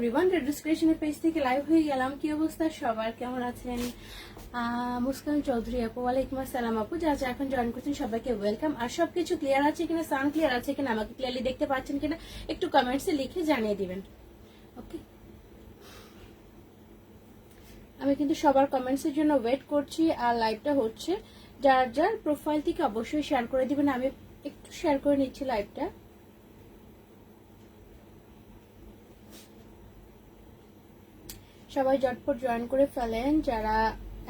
Everyone, red ডিসক্রিপশনের page থেকে live হয়ে গেলাম। কি অবস্থা সবার, কেমন আছেন? মুস্কান চৌধুরী আপু, ওয়ালাইকুম আসসালাম আপু। যা যা এখন জয়েন করছেন সবাইকে ওয়েলকাম। আর সবকিছু ক্লিয়ার আছে কিনা, সাউন্ড ক্লিয়ার আছে কিনা, আমাকে ক্লিয়ারলি দেখতে পাচ্ছেন কিনা একটু কমেন্টসে লিখে জানিয়ে দিবেন। ওকে, আমি কিন্তু সবার কমেন্টসের জন্য ওয়েট করছি। আর লাইভটা হচ্ছে যার যার প্রোফাইল থেকে অবশ্যই শেয়ার করে দিবেন। আমি একটু শেয়ার করে নিচ্ছি লাইভটা। সবাই ঝটপট জয়েন করে ফেলেন, যারা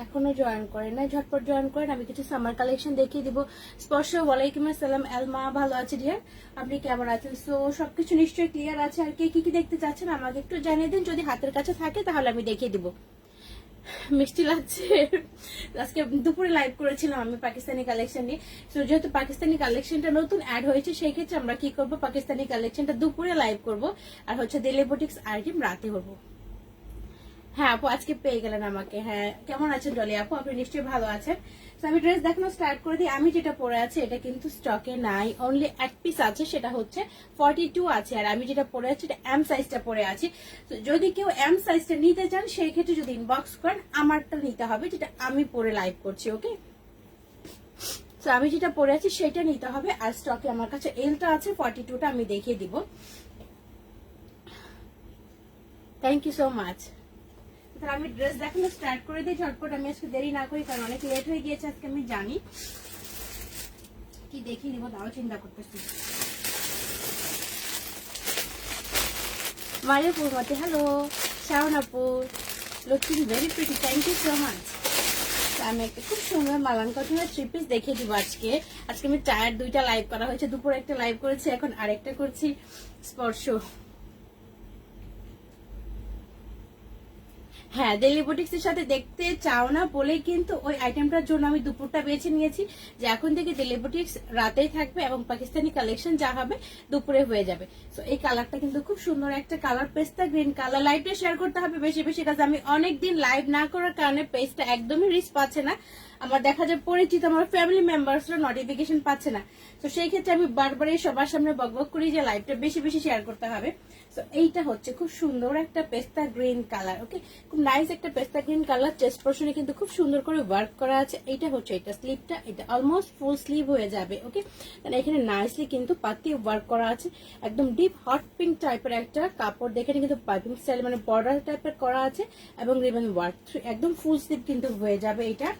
এখনো জয়েন করেন না ঝটপট জয়েন করেন। আমি কিছু সামার কালেকশন দেখিয়ে দিব। স্পর্শ, ওয়ালাইকুম আসসালাম এলমা, ভালো আছে ডিয়ার, আপনি কেমন আছেন? সো সবকিছু নিশ্চয়ই ক্লিয়ার আছে। আর কে কি কি দেখতে চাচ্ছেন আমাকে একটু জানিয়ে দিন, যদি হাতের কাছে থাকে তাহলে আমি দেখিয়ে দিব। মিষ্টি লাগছে। আজকে দুপুরে লাইভ করেছিলাম আমি পাকিস্তানি কালেকশন নিয়ে। সো যেহেতু পাকিস্তানি কালেকশনটা নতুন অ্যাড হয়েছে, সেই ক্ষেত্রে আমরা কি করব, পাকিস্তানি কালেকশনটা দুপুরে লাইভ করব, আর হচ্ছে দিল্লি বুটিক্স আইটেম রাতে করবো। হ্যাঁ আপু, আজকে পেয়ে গেলেন আমাকে। হ্যাঁ, কেমন আছেন ডলি আপু? আপনি নিশ্চয়ই ভালো আছেন। তো আমি ড্রেস দেখানো স্টার্ট করে দিই। আমি যেটা পরে আছি এটা কিন্তু স্টকে নাই, অনলি এক পিস আছে, সেটা হচ্ছে 42 আছে। আর আমি যেটা পরে আছি এটা এম সাইজটা পরে আছি। তো যদি কেউ এম সাইজটা নিতে চান সেই ক্ষেত্রে যদি ইনবক্স করেন, আমারটা নিতে হবে যেটা আমি পরে লাইভ করছি। ওকে, তো আমি যেটা পরে আছি সেটা নিতে হবে। আর স্টকে আমার কাছে এলটা আছে, 42টা আমি দেখিয়ে দিব। Thank you so much. আমি ড্রেস দেখানো স্টার্ট করে দিই ঝটপট। আমি আজকে দেরি না করি, কারণ অনেক লেট হয়ে গিয়েছে আজকে, আমি জানি। কি দেখিয়ে দিব তাও চিন্তা করতেছি। মারিয়া পূর্বতী, হ্যালো। শাওন আপু, looking very pretty, thank you so much. আমি একটা খুব সুন্দর মালান কটনের থ্রি পিস দেখিয়ে দিব আজকে। আজকে আমি টায়ার, দুইটা লাইভ করা হয়েছে, দুপুরে একটা লাইভ করেছি, এখন আরেকটা করছি। স্পর্শ, হ্যাঁ দিল্লি বুটিক্স এর সাথে দেখতে চাও না বলে কিন্তু ওই আইটেমটার জন্য আমি দুপুরটা বেছে নিয়েছি, যে এখন থেকে দিল্লি বুটিক্স রাতেই থাকবে এবং পাকিস্তানি কালেকশন যা হবে দুপুরে হয়ে যাবে। তো এই কালারটা কিন্তু খুব সুন্দর একটা কালার, পেস্তা গ্রিন কালার। লাইভটা শেয়ার করতে হবে বেশি বেশি, কাজ আমি অনেকদিন লাইভ না করার কারণে পেজটা একদমই রিচ পাচ্ছে না। আমার দেখা যায় পরিচিত আমার ফ্যামিলি মেম্বার্সরা নোটিফিকেশন পাচ্ছে না। তো সেই ক্ষেত্রে আমি বারবারই সবার সামনে বকবক করি যে লাইভটা বেশি বেশি শেয়ার করতে হবে। তো এইটা হচ্ছে খুব সুন্দর একটা পেস্তা গ্রিন কালার। ওকে, খুব নাইস একটা পেস্তা গ্রিন কালার। চেস্ট পোর্শনে কিন্তু খুব সুন্দর করে ওয়ার্ক করা আছে। এইটা হচ্ছে এটা স্লিভটা, এটা অলমোস্ট ফুল স্লিভ হয়ে যাবে। ওকে, এখানে নাইসলি কিন্তু পাতি ওয়ার্ক করা আছে। একদম ডিপ হট পিঙ্ক টাইপের একটা কাপড় দেখে কিন্তু পাইপিং স্টাইল মানে বর্ডার টাইপের করা আছে এবং রিবন ওয়ার্ক, একদম ফুল স্লিভ কিন্তু হয়ে যাবে এটা।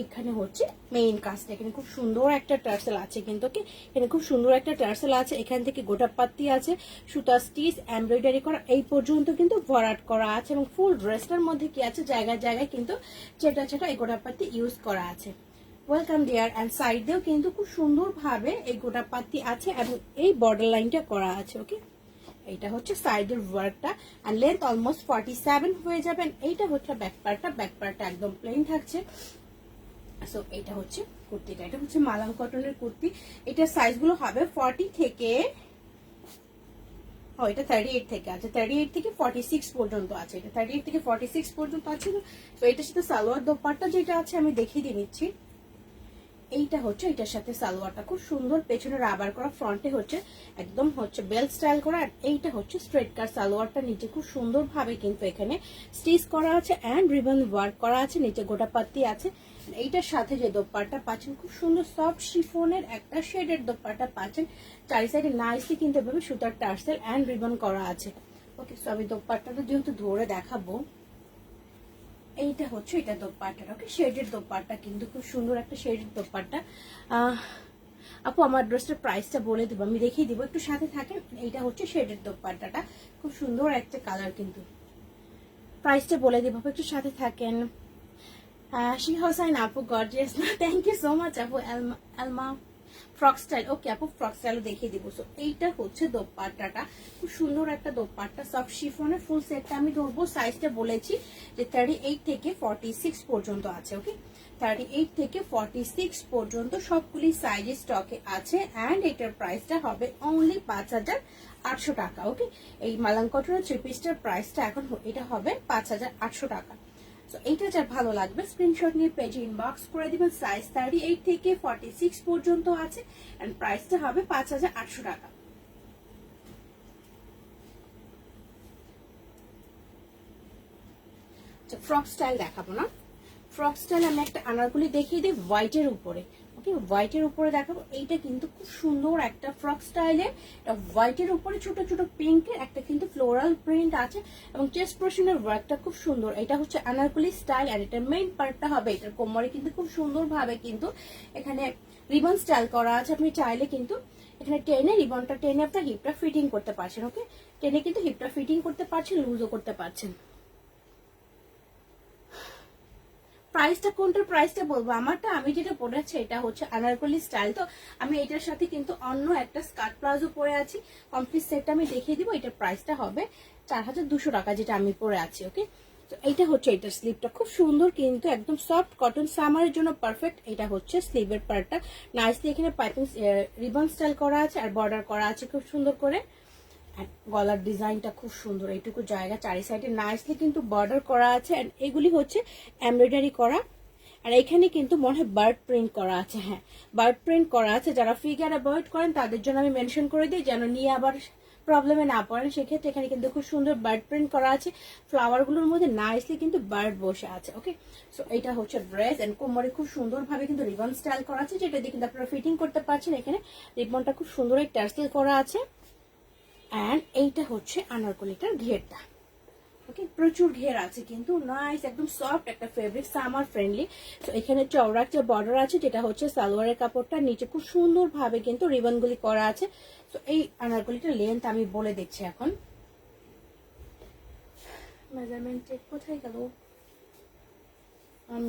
এইখানে হচ্ছে মেইন কাজটা, এখানে খুব সুন্দর একটা টার্সেল আছে কিন্তু। ওকে, এখানে খুব সুন্দর একটা টার্সেল আছে, এখান থেকে গোটা পাত্তি আছে, সুতা স্টিচ এমব্রয়ডারি করা এই পর্যন্ত কিন্তু ভরাট করা আছে। এবং ফুল ড্রেসটার মধ্যে কি আছে, জায়গায় জায়গায় কিন্তু চেটা চেটা এই গোটা পাত্তি ইউজ করা আছে। Welcome deer. অ্যান্ড সাইড দিয়েও কিন্তু খুব সুন্দর ভাবে এই গোটা পাত্তি আছে এবং এই বর্ডার লাইনটা করা আছে। ওকে, এইটা হচ্ছে সাইডের ওয়ার্কটা। আর লেন্থ অলমোস্ট 47 হয়ে যাবেন। এইটা হচ্ছে ব্যাক পার্টটা, ব্যাক পার্টটা একদম প্লেন থাকছে। সো এটা হচ্ছে কুর্তিটা, এটা হচ্ছে মালাং কটনের কুর্তি। এটা সাইজ গুলো হবে 40 থেকে, এটা 38 থেকে আছে, 38 থেকে 46 পর্যন্ত আছে। এটা 38 থেকে 46 পর্যন্ত আছে। তো এটার সাথে সালোয়ার দোপাট্টা যেটা আছে আমি দেখিয়ে দিয়ে নিচ্ছি। এইটা হচ্ছে এটার সাথে সালোয়ারটা খুব সুন্দর, পেছনে রাবার করা, ফ্রন্টে হচ্ছে একদম হচ্ছে বেল্ট স্টাইল করা। আর এইটা হচ্ছে স্ট্রেট কাট সালোয়ারটা, নিচে খুব সুন্দর ভাবে কিন্তু এখানে স্টিচ করা আছে এন্ড রিবন ওয়ার্ক করা আছে, নিচে গোটা পাত্তি আছে। এইটার সাথে যে দোপাট্টা পাচ্ছেন খুব সুন্দর সফট শিফনের একটা শেডের দোপাট্টা পাচ্ছেন। চারি সাইডে নাইসলি কিন্তু এভাবে সুতার টার্সেল এন্ড রিবন করা আছে। ওকে, সো আমি দোপাট্টাটা যেহেতু ধরে দেখাবো, এইটা হচ্ছে এটা দোপাট্টা। ওকে, শেডের দোপাট্টা কিন্তু খুব সুন্দর একটা শেডের দোপাট্টা। আপু আমার ড্রেসটার প্রাইসটা বলে দেবো, আমি দেখিয়ে দিব, একটু সাথে থাকেন। এইটা হচ্ছে শেডের দোপাট্টাটা, খুব সুন্দর একটা কালার কিন্তু। প্রাইসটা বলে দেবো, একটু সাথে থাকেন। শি হোসাইন আপু, গর্জিয়াস না, থ্যাংক ইউ সো মাচ আপু। আলমা ফ্রক স্টাইল, ওকে আপু ফ্রক স্টাইল দেখিয়ে দিব। সো এইটা হচ্ছে দোপাট্টাটা, খুব সুন্দর একটা দোপাট্টা, সফট শিফনের ফুল সেটটা আমি ধরবো। সাইজটা বলেছি যে 38 থেকে 46 পর্যন্ত আছে। ওকে, 38 থেকে 46 পর্যন্ত সবগুলি সাইজে স্টকে আছে। অ্যান্ড এটার প্রাইসটা হবে অনলি 5800 টাকা। ওকে, এই মালাং কটনের থ্রি পিসটার প্রাইসটা এখন এটা হবে 5800 টাকা। তো এইটা যার ভালো লাগবে স্ক্রিনশট নিয়ে পেজে ইনবক্স করে দিবেন। সাইজ 38 থেকে 46 পর্যন্ত আছে এন্ড প্রাইসটা হবে 5800 টাকা। ফ্রক স্টাইল দেখাবো না, ফ্রক স্টাইল আমি একটা আনারকলি দেখিয়ে দিই হোয়াইটের উপরে। ওকে, হোয়াইটের উপরে দেখাবো। এইটা কিন্তু খুব সুন্দর একটা ফ্রক স্টাইলের, হোয়াইটের উপরে ছোট ছোট পিঙ্কের একটা কিন্তু ফ্লোরাল প্রিন্ট আছে এবং চেস্ট পোর্শনের ওয়ার্কটা খুব সুন্দর। এটা হচ্ছে আনারকলি স্টাইল আর এটা মেইন পার্টটা হবে এটার কোমরে কিন্তু খুব সুন্দরভাবে কিন্তু এখানে রিবন স্টাইল করা আছে। আপনি চাইলে কিন্তু এখানে টেনে রিবনটা টেনে আপনার হিপটা ফিটিং করতে পারছেন। ওকে, টেনে কিন্তু হিপটা ফিটিং করতে পারছেন, লুজও করতে পারছেন। প্রাইসটা কোনটার প্রাইসটা বলবো, আমারটা আমি যেটা পরেছি এটা হচ্ছে আনারকলি স্টাইল। তো আমি এটার সাথে কিন্তু অন্য একটা স্কার্ট প্লাজো পরে আছি, কমপ্লিট সেটটা আমি দেখিয়ে দিব। এটার প্রাইসটা হবে 4200 টাকা যেটা আমি পরে আছি। ওকে, তো এইটা হচ্ছে এটার স্লিভটা খুব সুন্দর কিন্তু একদম সফট কটন, সামারের জন্য পারফেক্ট। এটা হচ্ছে স্লিভের পার্টটা, নাইসলি এখানে পাইপিং রিবন স্টাইল করা আছে আর বর্ডার করা আছে খুব সুন্দর করে। গলার ডিজাইনটা খুব সুন্দর, এইটুকু জায়গা চারি সাইডে নাইসলি কিন্তু বর্ডার করা আছে। এন্ড এগুলি হচ্ছে এমব্রয়ডারি করা, আর এখানে কিন্তু মনে হয় বার্ড প্রিন্ট করা আছে। হ্যাঁ, বার্ড প্রিন্ট করা আছে। যারা ফিগার অ্যাভয়েড করেন তাদের জন্য আমি মেনশন করে দিই যেন নিয়ে আবার প্রবলেমে না পড়েন। সেক্ষেত্রে এখানে কিন্তু খুব সুন্দর বার্ড প্রিন্ট করা আছে, ফ্লাওয়ার গুলোর মধ্যে নাইসলি কিন্তু বার্ড বসে আছে। ওকে, সো এটা হচ্ছে ড্রেস এন্ড কোমরে খুব সুন্দর ভাবে কিন্তু রিবন স্টাইল করা আছে, যেটা দিয়ে কিন্তু আপনারা ফিটিং করতে পারছেন। এখানে রিবনটা খুব সুন্দর টার্সেল করা আছে। এন্ড এইটা হচ্ছে আনারকলিটার ঘেরটা। ওকে, প্রচুর ঘের আছে কিন্তু নাইস, একদম সফট একটা ফেব্রিক, সামার ফ্রেন্ডলি। তো এখানে চওড়া একটা বর্ডার আছে যেটা হচ্ছে সালোয়ারের কাপড়টা, নিচে খুব সুন্দর ভাবে কিন্তু রিবনগুলি করা আছে। তো এই আনারকলিটার লেন্থ আমি বলে দিচ্ছি এখন। মেজারমেন্ট টেপ কোথায় গেল?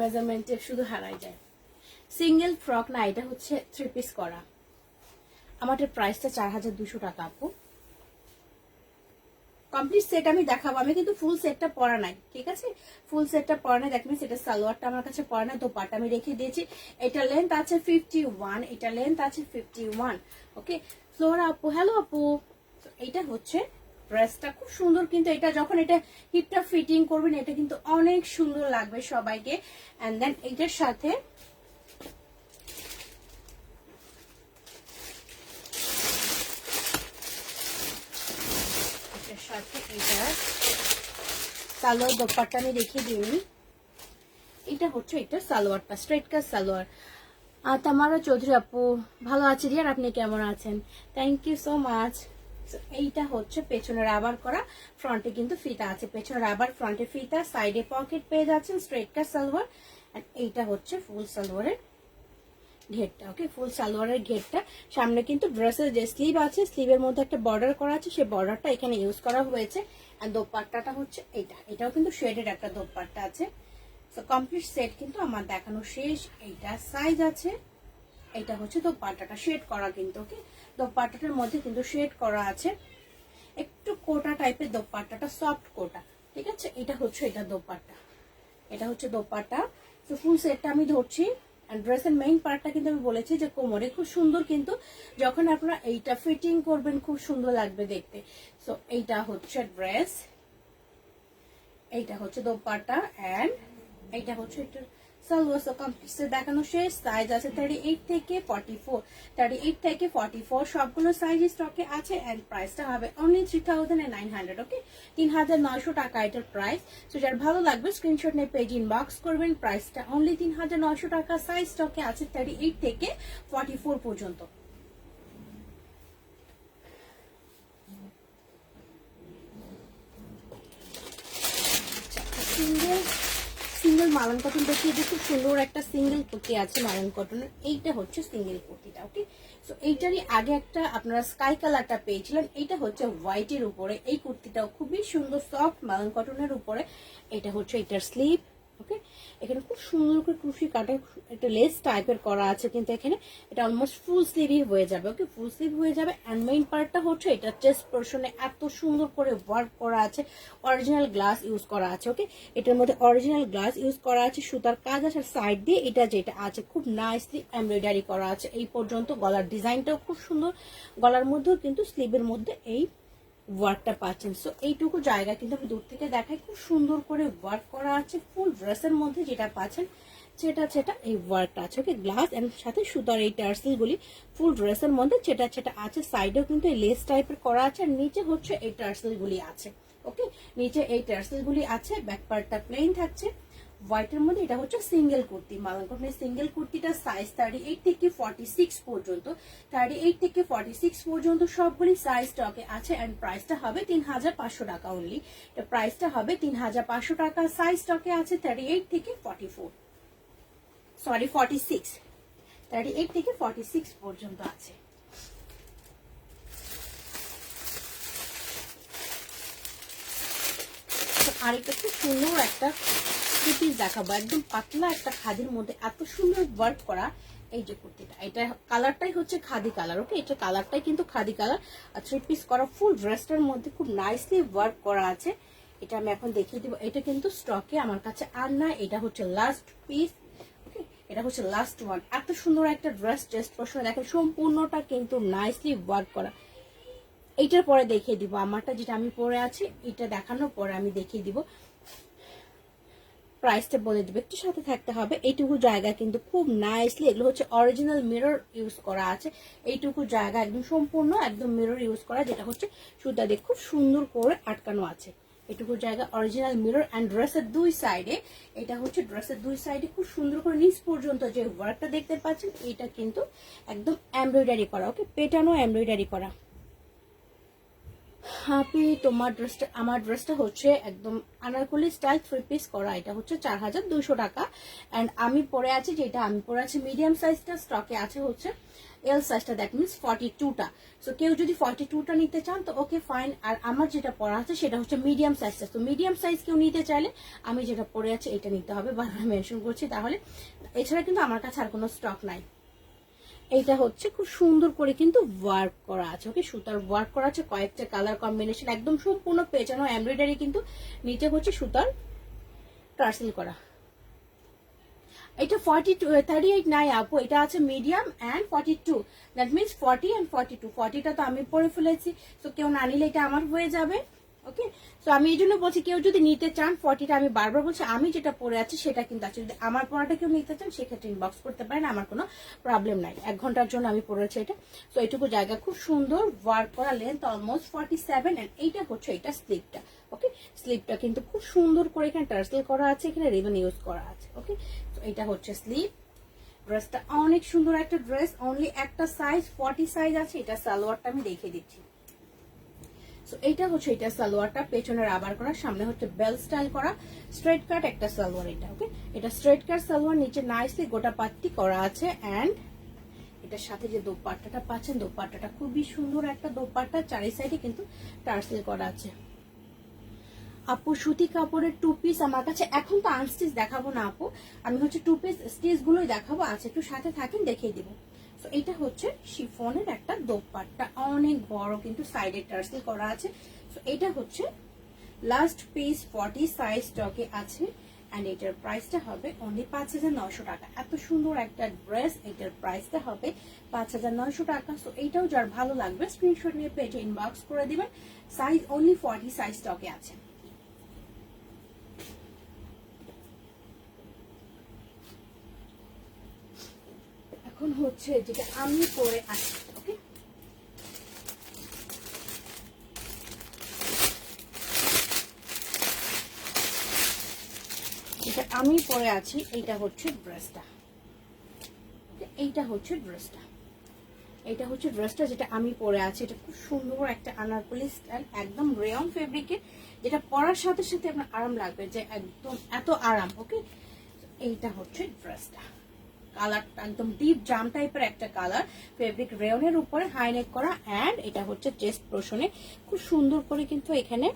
মেজারমেন্ট টেপ শুধু হারাই যায়। সিঙ্গেল ফ্রক না, এটা হচ্ছে 3 পিস করা। আমাদের প্রাইসটা 4200 টাকা আপু। কমপ্লিট সেট আমি দেখাবো, আমি কিন্তু ফুল সেটটা পরা নাই, ঠিক আছে? ফুল সেটটা পরা নাই, দেখবেন সেটা সালোয়ারটা আমার কাছে পরা নাই, দোপাট্টা আমি রেখে দিয়েছি। এটা লেন্থ আছে 51, এটা লেন্থ আছে 51। ওকে, ফ্লোরা আপু, হ্যালো আপু। এটা হচ্ছে ড্রেসটা খুব সুন্দর কিন্তু এটা যখন এটা হিপটা ফিটিং করবেন এটা কিন্তু অনেক সুন্দর লাগবে সবাইকে। এন্ড দেন এটার সাথে সাথে এটা সালোয়ার দোপাট্টা আমি রেখে দিই। এটা হচ্ছে এটা সালোয়ারটা, স্ট্রেট কাট সালোয়ার। আর তামারা চৌধুরী আপু, ভালো আছি রিয়ার, আপনি কেমন আছেন? Thank you so much. এইটা হচ্ছে পেছনে রাবার করা, ফ্রন্টে কিন্তু ফিতা আছে, পেছনে রাবার ফ্রন্টে ফিতা, সাইডে পকেট পেয়ে যাচ্ছেন, স্ট্রেট কাট সালোয়ার। আর এইটা হচ্ছে ফুল সালোয়ারের ঘেরটা। ওকে, ফুল সালোয়ারের ঘেরটা। সামনে কিন্তু ড্রেসের যে স্লিভ আছে, স্লিভের মধ্যে একটা বর্ডার করা আছে, সেই বর্ডারটা এখানে ইউজ করা হয়েছে। আর দোপাট্টাটা হচ্ছে এটাও কিন্তু শেডের একটা দোপাট্টা আছে। তো কমপ্লিট সেট কিন্তু আমার দেখানো শেষ। এইটা সাইজ আছে, এটা হচ্ছে দোপাট্টাটা শেড করা কিন্তু। ওকে, দোপাট্টাটার মধ্যে কিন্তু শেড করা আছে, একটু কোটা টাইপের দোপাট্টাটা, সফট কোটা, ঠিক আছে? এটা হচ্ছে এটা দোপাট্টা, এটা হচ্ছে দোপাট্টা। তো ফুল সেটটা আমি ধরছি। ড্রেসের মেইন পার্টটা কিন্তু আমি বলেছি যে কোমরে খুব সুন্দর, কিন্তু যখন আপনারা এইটা ফিটিং করবেন খুব সুন্দর লাগবে দেখতে। সো এইটা হচ্ছে ড্রেস, এইটা হচ্ছে দোপাট্টা, এন্ড এইটা হচ্ছে এটা সালোয়ার। সো কমপ্লিট দেখানো শেষ। সাইজ আছে 38 থেকে 44, 38 থেকে 44 সবগুলো সাইজ স্টকে আছে। এন্ড প্রাইসটা হবে অনলি 3900। ওকে, 3900 টাকা এটার প্রাইস। সো যার ভালো লাগবে স্ক্রিনশট নিয়ে পেজ ইনবক্স করবেন। প্রাইসটা অনলি 3900 টাকা। সাইজ স্টকে আছে 38 থেকে 44 পর্যন্ত। সিঙ্গেল মালান কটন দেখিয়ে দিই, খুব সুন্দর একটা সিঙ্গেল কুর্তি আছে মালান কটনের। এইটা হচ্ছে সিঙ্গেল কুর্তিটা। ওকে, সো এইটারই আগে একটা আপনারা স্কাই কালারটা পেয়েছিলেন, এইটা হচ্ছে হোয়াইটের উপরে। এই কুর্তিটাও খুবই সুন্দর সফট মালান কটনের উপরে। এটা হচ্ছে এটার স্লিভ। ওকে, এখানে খুব সুন্দর করে ক্রুশি কাটা একটা লেস টাইপের করা আছে, কিন্তু এখানে এটা অলমোস্ট ফুল স্লিভই হয়ে যাবে। ওকে, ফুল স্লিভ হয়ে যাবে। অ্যান্ড মেইন পার্টটা হচ্ছে এটা চেস্ট পোর্শনে এত সুন্দর করে ওয়ার্ক করা আছে, অরিজিনাল গ্লাস ইউজ করা আছে। ওকে, এটার মধ্যে অরিজিনাল গ্লাস ইউজ করা আছে, সুতার কাজ আছে, সাইড দিয়ে এটা যেটা আছে খুব নাইসলি এমব্রয়ডারি করা আছে এই পর্যন্ত। গলার ডিজাইনটাও খুব সুন্দর, গলার মধ্যেও কিন্তু স্লিভের মধ্যে এই ওয়ার্কটা পাচ্ছেন। সো এইটুকু জায়গা কিন্তু আমি দূর থেকে দেখাই, খুব সুন্দর করে ওয়ার্ক করা আছে। ফুল ড্রেসের মধ্যে যেটা পাচ্ছেন সেটা এই ওয়ার্কটা আছে। ওকে, গ্লাস এন্ড সাথে সুতার এই টার্সেল গুলি ফুল ড্রেসের মধ্যে সেটা আছে। সাইডেও কিন্তু এই লেস টাইপের করা আছে, আর নিচে হচ্ছে এই টার্সেল গুলি আছে। ওকে, নিচে এই টার্সেল গুলি আছে, ব্যাক পার্টটা প্লেন থাকছে হোয়াইটের মধ্যে। এটা হচ্ছে সিঙ্গেল কুর্তি, মালান কটনের সিঙ্গেল কুর্তিটা সাইজ 38 থেকে 46 পর্যন্ত, 38 থেকে 46 পর্যন্ত সবগুলি সাইজ স্টকে আছে। এন্ড প্রাইসটা হবে 3500 টাকা অনলি। এটা প্রাইসটা হবে 3500 টাকা। সাইজ স্টকে আছে 38 থেকে 44, সরি 46, 38 থেকে 46 পর্যন্ত আছে। আরেকটা খুব সুন্দর একটা থ্রি পিস দেখাবো, একদম পাতলা একটা খাদির মধ্যে এত সুন্দর ওয়ার্ক করা এই যে কুর্তিটা। এটা কালারটাই হচ্ছে খাদি কালার, ওকে, এটা কালারটাই কিন্তু খাদি কালার। আর থ্রি পিস করা ফুল ড্রেসটার মধ্যে খুব নাইসলি ওয়ার্ক করা আছে। এটা আমি এখন দেখিয়ে দিব। এটা কিন্তু স্টকে আমার কাছে আর না, এটা হচ্ছে লাস্ট পিস, ওকে, এটা হচ্ছে লাস্ট ওয়ান। এত সুন্দর একটা ড্রেস, চেস্ট পোর্শনে দেখেন সম্পূর্ণটা কিন্তু নাইসলি ওয়ার্ক করা। এইটার পরে দেখিয়ে দিব আমারটা যেটা আমি পরে আছি, এটা দেখানোর পরে আমি দেখিয়ে দিব। প্রাইসটা বলে দিবে, একটু সাথে থাকতে হবে। এইটুকু জায়গা কিন্তু খুব নাইসলি, এগুলো হচ্ছে অরিজিনাল মিরর ইউজ করা আছে। এইটুকু জায়গা একদম সম্পূর্ণ একদম মিরর ইউজ করা, যেটা হচ্ছে সুতা দিয়ে খুব সুন্দর করে আটকানো আছে। এটুকু জায়গা অরিজিনাল মিরর। অ্যান্ড ড্রেসের দুই সাইডে, এটা হচ্ছে ড্রেসের দুই সাইডে খুব সুন্দর করে নিচ পর্যন্ত যে ওয়ার্কটা দেখতে পাচ্ছেন, এটা কিন্তু একদম এমব্রয়ডারি করা, ওকে, পেটানো এমব্রয়ডারি করা। হাপি তোমার ড্রেসটা, আমার ড্রেসটা হচ্ছে একদম আনারকলি স্টাইল থ্রি পিস করা। এটা হচ্ছে 4200 টাকা। অ্যান্ড আমি পরে আছি, যেটা আমি পরে আছি মিডিয়াম সাইজটা স্টকে আছে হচ্ছে এল সাইজটা, দ্যাট মিনস 42টা। সো কেউ যদি 42টা নিতে চান তো ওকে ফাইন। আর আমার যেটা পরা আছে সেটা হচ্ছে মিডিয়াম সাইজটা। তো মিডিয়াম সাইজ কেউ নিতে চাইলে আমি যেটা পরে আছি এটা নিতে হবে, বারবার মেনশন করছি তাহলে। এছাড়া কিন্তু আমার কাছে আর কোনো স্টক নাই। এইটা হচ্ছে খুব সুন্দর করে কিন্তু ওয়ার্ক করা আছে, ওকে, সুতার ওয়ার্ক করা আছে, কয়েকটা কালার কম্বিনেশন, একদম সম্পূর্ণ পেঁচানো এমব্রয়ডারি, কিন্তু নিচে হচ্ছে সুতার টার্সেল করা। এটা 38 নাই আপু, এটা আছে medium and 42, that means 40 and 42। 40টা তো আমি পরে ফেলেছি, তো কেউ না নিলে এটা আমার হয়ে যাবে, ওকে। তো আমি এই জন্য বলছি কেউ যদি নিতে চান 40টা, আমি বারবার বলছি আমি যেটা পরে আছি সেটা কিন্তু আছে। যদি আমার পরাটা কেউ নিতে চান সেক্ষেত্রে ইনবক্স করতে পারেন, আমার কোনো প্রবলেম নাই। 1 ঘন্টার জন্য আমি পরেছি এটা। তো এইটুকু জায়গা খুব সুন্দর ওয়ার্ক করা, লেন্থ অলমোস্ট 47। এন্ড এইটা হচ্ছে এটা স্লিপটা, ওকে, স্লিপটা কিন্তু খুব সুন্দর করে এখানে টার্সেল করা আছে, এখানে রিবন ইউজ করা আছে, ওকে। তো এটা হচ্ছে স্লিপ। ড্রেসটা অনেক সুন্দর একটা ড্রেস, অনলি একটা সাইজ 40 সাইজ আছে। এটা সালোয়ারটা আমি দেখিয়ে দিচ্ছি। সো এইটা হচ্ছে এটা সালোয়ারটা, পেছনে রাবার করা, সামনে হচ্ছে বেল স্টাইল করা, স্ট্রেট কাট একটা সালোয়ার এটা, ওকে। এটা স্ট্রেট কাট সালোয়ার, নিচে নাইসলি গোটা পাত্তি করা আছে। অ্যান্ড এটার সাথে যে দোপাট্টাটা পাচ্ছেন, দোপাট্টাটা খুবই সুন্দর একটা দোপাট্টা, চারি সাইডে কিন্তু টার্সেল করা আছে। আপু সুতি কাপড়ের টু পিস আমার কাছে, এখন তো আনস্টিচ দেখাবো না আপু, আমি হচ্ছে টু পিস স্টিচ গুলোই দেখাবো, আছে একটু সাথে থাকেন দেখিয়ে দিব। তো এটা হচ্ছে শিফনের একটা দোপাট্টা, অনেক বড় কিন্তু সাইডে টার্সেল করা আছে। তো এটা হচ্ছে লাস্ট পিস 40 সাইজ স্টকে আছে। অ্যান্ড এটার প্রাইসটা হবে অনলি 5900 টাকা। এত সুন্দর একটা ড্রেস, এটার প্রাইসটা হবে 5900 টাকা। সো এইটাও যার ভালো লাগবে স্ক্রিনশট নিয়ে পেজে ইনবক্স করে দিবেন। সাইজ অনলি 40 সাইজ স্টকে আছে। এখন হচ্ছে যেটা আমি পরে আছি, ওকে, যেটা আমি পরে আছি এইটা হচ্ছে ড্রেসটা, এইটা হচ্ছে ড্রেসটা, এটা হচ্ছে ড্রেসটা যেটা আমি পরে আছি। এটা খুব সুন্দর একটা আনারকলি স্টাইল, একদম রেয়ন ফেব্রিকের, যেটা পরার সাথে সাথে আপনার আরাম লাগবে, যে একদম এত আরাম, ওকে। এইটা হচ্ছে ড্রেসটা, কালারটা একদম ডিপ জাম টাইপের একটা কালার, ফেব্রিক রেয়নের উপরে হাইনেক করা। অ্যান্ড এটা হচ্ছে চেস্ট পোর্শনে খুব সুন্দর করে কিন্তু এখানে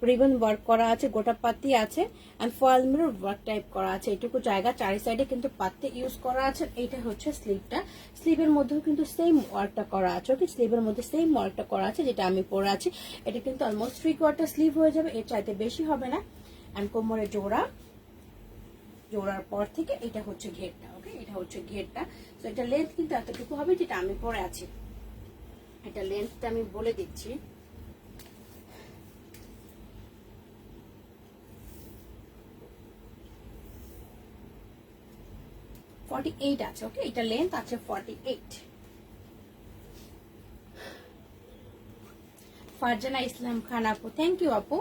রিবন ওয়ার্ক করা আছে, গোটা পাতি আছে, and foil mirror work type করা আছে। এটুকু জায়গা চারি সাইডে কিন্তু পাতি ইউজ করা আছে। এইটা হচ্ছে স্লিভটা, স্লিভের মধ্যেও কিন্তু সেম ওয়ার্কটা করা আছে, ওকে, স্লিভের মধ্যে সেম ওয়ার্কটা করা আছে যেটা আমি পরে আছি। এটা কিন্তু অলমোস্ট 3/4 স্লিভ হয়ে যাবে, এর চাইতে বেশি হবে না। এন্ড কোমরে জোড়া, জোড়ার পর থেকে এটা হচ্ছে ঘেরটা, ওকে, এটা হচ্ছে ঘেরটা। তো এটা লেন্থ কিন্তু এতটুকু হবে যেটা আমি পরে আছি। এটা লেন্থটা আমি বলে দিচ্ছি, এইট আছে, ওকে, এটা লেন্থ আছে 48। ফারজানা ইসলাম খান আপু, থ্যাংক ইউ আপু।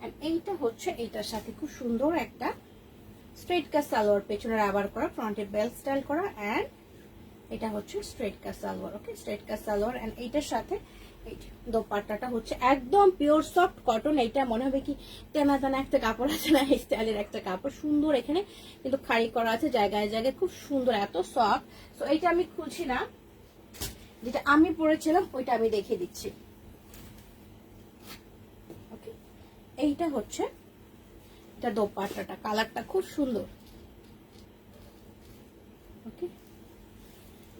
এন্ড এইটা হচ্ছে এইটার সাথে খুব সুন্দর একটা স্ট্রেট কাট সালোয়ার, পেছনে রাবার করা, ফ্রন্টে বেল স্টাইল করা, এন্ড এটা হচ্ছে straight cut salwar. Okay, straight cut salwar and এইটার সাথে এই দোপাট্টাটা হচ্ছে একদম পিওর সফট কটন। এইটা মনে হবে কি তেনা তেনা একটা কাপড় আছে না, এই স্টাইলের একটা কাপড়, সুন্দর এখানে কিন্তু খাড়ি করা আছে জায়গায় জায়গায়, খুব সুন্দর, এত সফট। তো এইটা আমি খুলছি না, যেটা আমি পরেছিলাম ওইটা আমি দেখিয়ে দিচ্ছি। ওকে, এইটা হচ্ছে এটা দোপাট্টাটা, কালারটা খুব সুন্দর। ওকে,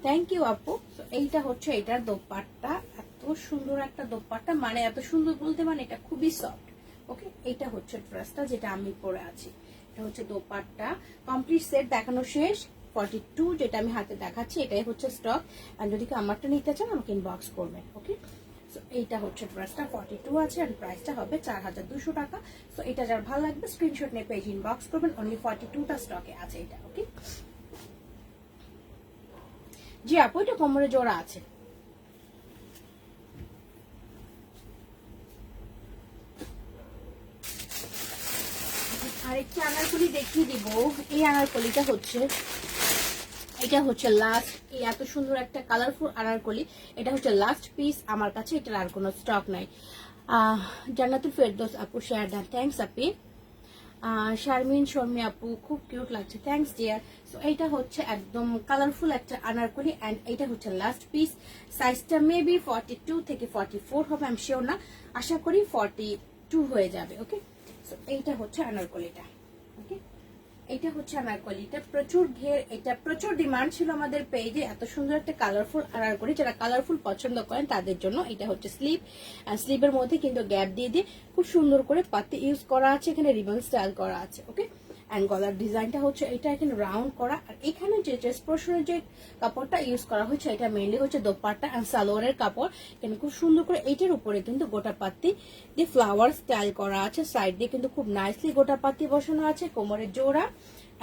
থ্যাংক ইউ আপু। এইটা হচ্ছে এটার দোপাট্টা, এত সুন্দর একটা দোপাট্টা, মানে এত সুন্দর বলতে মানে এটা খুবই সফট। ওকে, এইটা হচ্ছে ড্রেসটা যেটা আমি পরে আছি, এটা হচ্ছে দোপাট্টা। কমপ্লিট সেট দেখানো শেষ। 42 যেটা আমি হাতে দেখাচ্ছি এটাই হচ্ছে স্টক, আর যদি কেউ আমারটা নিতে চান আমাকে ইনবক্স করবেন। ওকে, সো এইটা হচ্ছে ড্রেসটা 42 আছে আর প্রাইসটা হবে 4200 টাকা। সো এটা যার ভালো লাগবে স্ক্রিনশট নিয়ে পেজ ইনবক্স করবেন, অনলি 42টা স্টকে আছে এটা। ওকে, জি আপু এটা কোমরে জোড়া আছে। আরেকটা আনারকলি দেখিয়ে দিব। এই আনারকলিটা হচ্ছে, এটা হচ্ছে লাস্ট, এই এত সুন্দর একটা কালারফুল আনারকলি, এটা হচ্ছে লাস্ট পিস আমার কাছে, এটার আর কোনো স্টক নাই। জান্নাতুল ফেরদৌস আপু শেয়ার দেন, থ্যাংকস আপি। শারমিন শর্মি আপু খুব কিউট লাগছে, থ্যাংকস ডিয়ার। সো এইটা হচ্ছে একদম কালারফুল একটা আনারকলি এন্ড এইটা হচ্ছে লাস্ট পিস। সাইজটা মেবি 42 থেকে 44 হবে, আমি শিওর না, আশা করি 42 হয়ে যাবে। ওকে, সো এইটা হচ্ছে আনারকলিটা। ওকে, এটা হচ্ছে আনারকলিটা, প্রচুর ঘের, এটা প্রচুর ডিমান্ড ছিল আমাদের পেজে, এত সুন্দর একটা কালারফুল আনারকলি, যারা কালারফুল পছন্দ করেন তাদের জন্য। এটা হচ্ছে স্লিভ, আর স্লিভের মধ্যে কিন্তু গ্যাপ দিয়ে দিয়ে খুব সুন্দর করে পাতি ইউজ করা আছে, এখানে রিবন স্টাইল করা আছে। ওকে, এন্ড গলার ডিজাইনটা হচ্ছে এটা এখানে রাউন্ড করা, আর এখানে যে চেস্ট পোর্শনের যে কাপড়টা ইউজ করা হয়েছে এটা মেইনলি হচ্ছে দোপাট্টা এন্ড সালোয়ারের কাপড়। এখানে খুব সুন্দর করে এইটার উপরে কিন্তু গোটা পাতি দিয়ে ফ্লাওয়ার স্টাইল করা আছে, সাইড দিয়ে কিন্তু খুব নাইসলি গোটা পাতি বসানো আছে, কোমরের জোড়া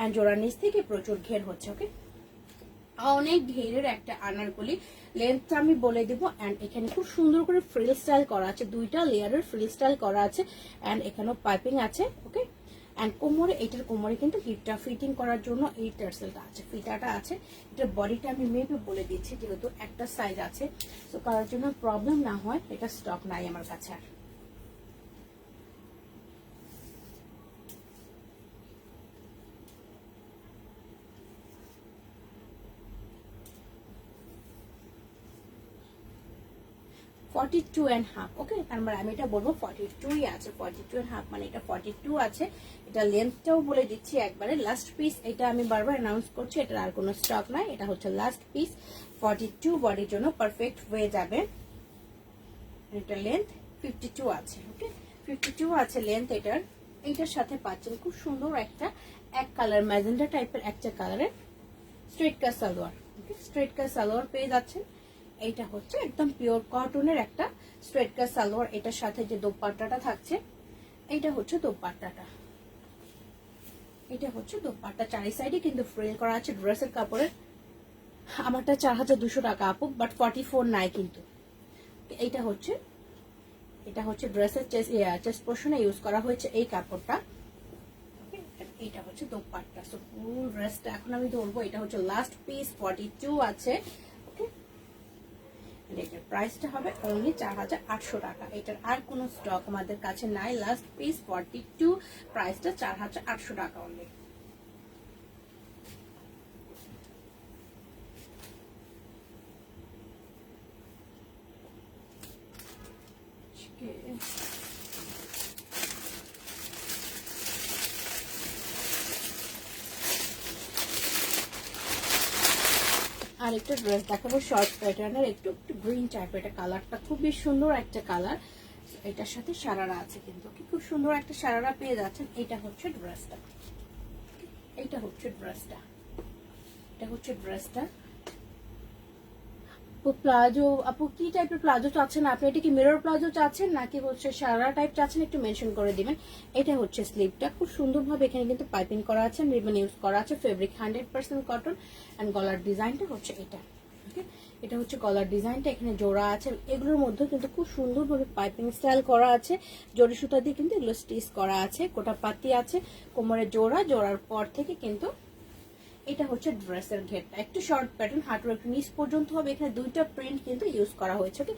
এন্ড জোড়ার নিচ থেকে প্রচুর ঘের হচ্ছে। ওকে, অনেক ঘেরের একটা আনারকলি, লেন্থটা আমি বলে দিব। এন্ড এখানে খুব সুন্দর করে ফ্রিল স্টাইল করা আছে, দুইটা লেয়ারের ফ্রিল স্টাইল করা আছে, এন্ড এখানেও পাইপিং আছে। ওকে, এন্ড কোমরে, এটার কোমরে কিন্তু হিপটা ফিটিং করার জন্য এই টার্সেলটা আছে, ফিতাটা আছে। এটার বডিটা আমি মেবি বলে দিচ্ছি, যেহেতু একটা সাইজ আছে, তো কারোর জন্য প্রবলেম না হয়, এটা স্টক নাই আমার কাছে আর।42.5। ওকে, তার মানে আমি এটা বলবো 42ই আছে, 42.5 মানে এটা 42 আছে। এটা লেন্থটাও বলে দিচ্ছি একবারে, লাস্ট পিস, এটা আমি বারবার অ্যানাউন্স করছি, এটার আর কোনো স্টক নাই, এটা হচ্ছে লাস্ট পিস। 42 বডির জন্য পারফেক্ট হয়ে যাবে। এটা লেন্থ 52 আছে। ওকে, 52 আছে লেন্থ এটার। এইটার সাথে পাচ্ছেন খুব সুন্দর একটা এক কালার ম্যাজেন্ডা টাইপের একটা কালারের straight cut salwar. Okay, straight cut salwar পেয়ে যাচ্ছেন। এইটা হচ্ছে একদম পিওর কটনের একটা স্ট্রেট কাট সালোয়ার, এটার সাথে যে দোপাট্টাটা থাকছে এইটা হচ্ছে দোপাট্টাটা, এটা হচ্ছে দোপাট্টা, চারি সাইডে কিন্তু ফ্রিল করা আছে ড্রেসের কাপড়ের। আমারটা 4200 টাকা আপু, বাট 44 নাই কিন্তু। এইটা হচ্ছে, এটা হচ্ছে ড্রেসের চেস্ট পোর্শনে ইউজ করা হয়েছে এই কাপড়টা। এটা হচ্ছে দোপাট্টা। সো ফুল ড্রেসটা এখন আমি ধরবো, এটা হচ্ছে লাস্ট পিস, 42 আছে। এটার প্রাইসটা হবে অনলি 4800 টাকা, এটার আর কোনো স্টক আমাদের কাছে নাই। লাস্ট পিস 42, প্রাইসটা 4800 টাকা অনলি। আরেকটা ড্রেস দেখাবো শর্ট প্যাটার্নের, একটু একটু গ্রিন টাইপের, এটা কালারটা খুবই সুন্দর একটা কালার। এটার সাথে সারারা আছে কিন্তু, খুব সুন্দর একটা সারারা পেয়ে যাচ্ছেন। এটা হচ্ছে ড্রেসটা, এটা হচ্ছে ড্রেসটা, এটা হচ্ছে ড্রেসটা। প্লাজো আপু কি টাইপের প্লাজো চাচ্ছেন আপনি? এটা কি মিরর প্লাজো চাচ্ছেন নাকি হচ্ছে সারা টাইপ চাচ্ছেন, একটু মেনশন করে দিবেন। এটা হচ্ছে স্লিভটা, খুব সুন্দরভাবে এখানে কিন্তু পাইপিং করা আছে, রিবন ইউজ করা আছে, ফেব্রিক 100% কটন, এন্ড গলার ডিজাইনটা হচ্ছে এটা। ওকে, এটা হচ্ছে গলার ডিজাইনটা, এখানে জোড়া আছে, এগুলোর মধ্যে কিন্তু খুব সুন্দরভাবে পাইপিং স্টাইল করা আছে, জরি সুতা দিয়ে কিন্তু এগুলো স্টিচ করা আছে, গোটা পাতি আছে, কোমরে জোড়া, জোড়ার পর থেকে কিন্তু এটা হচ্ছে ড্রেসের ঘেরটা, একটু শর্ট প্যাটার্ন, হাঁটুর একটু নিচ পর্যন্ত হবে। এখানে দুইটা প্রিন্ট কিন্তু ইউজ করা হয়েছে, ওকে,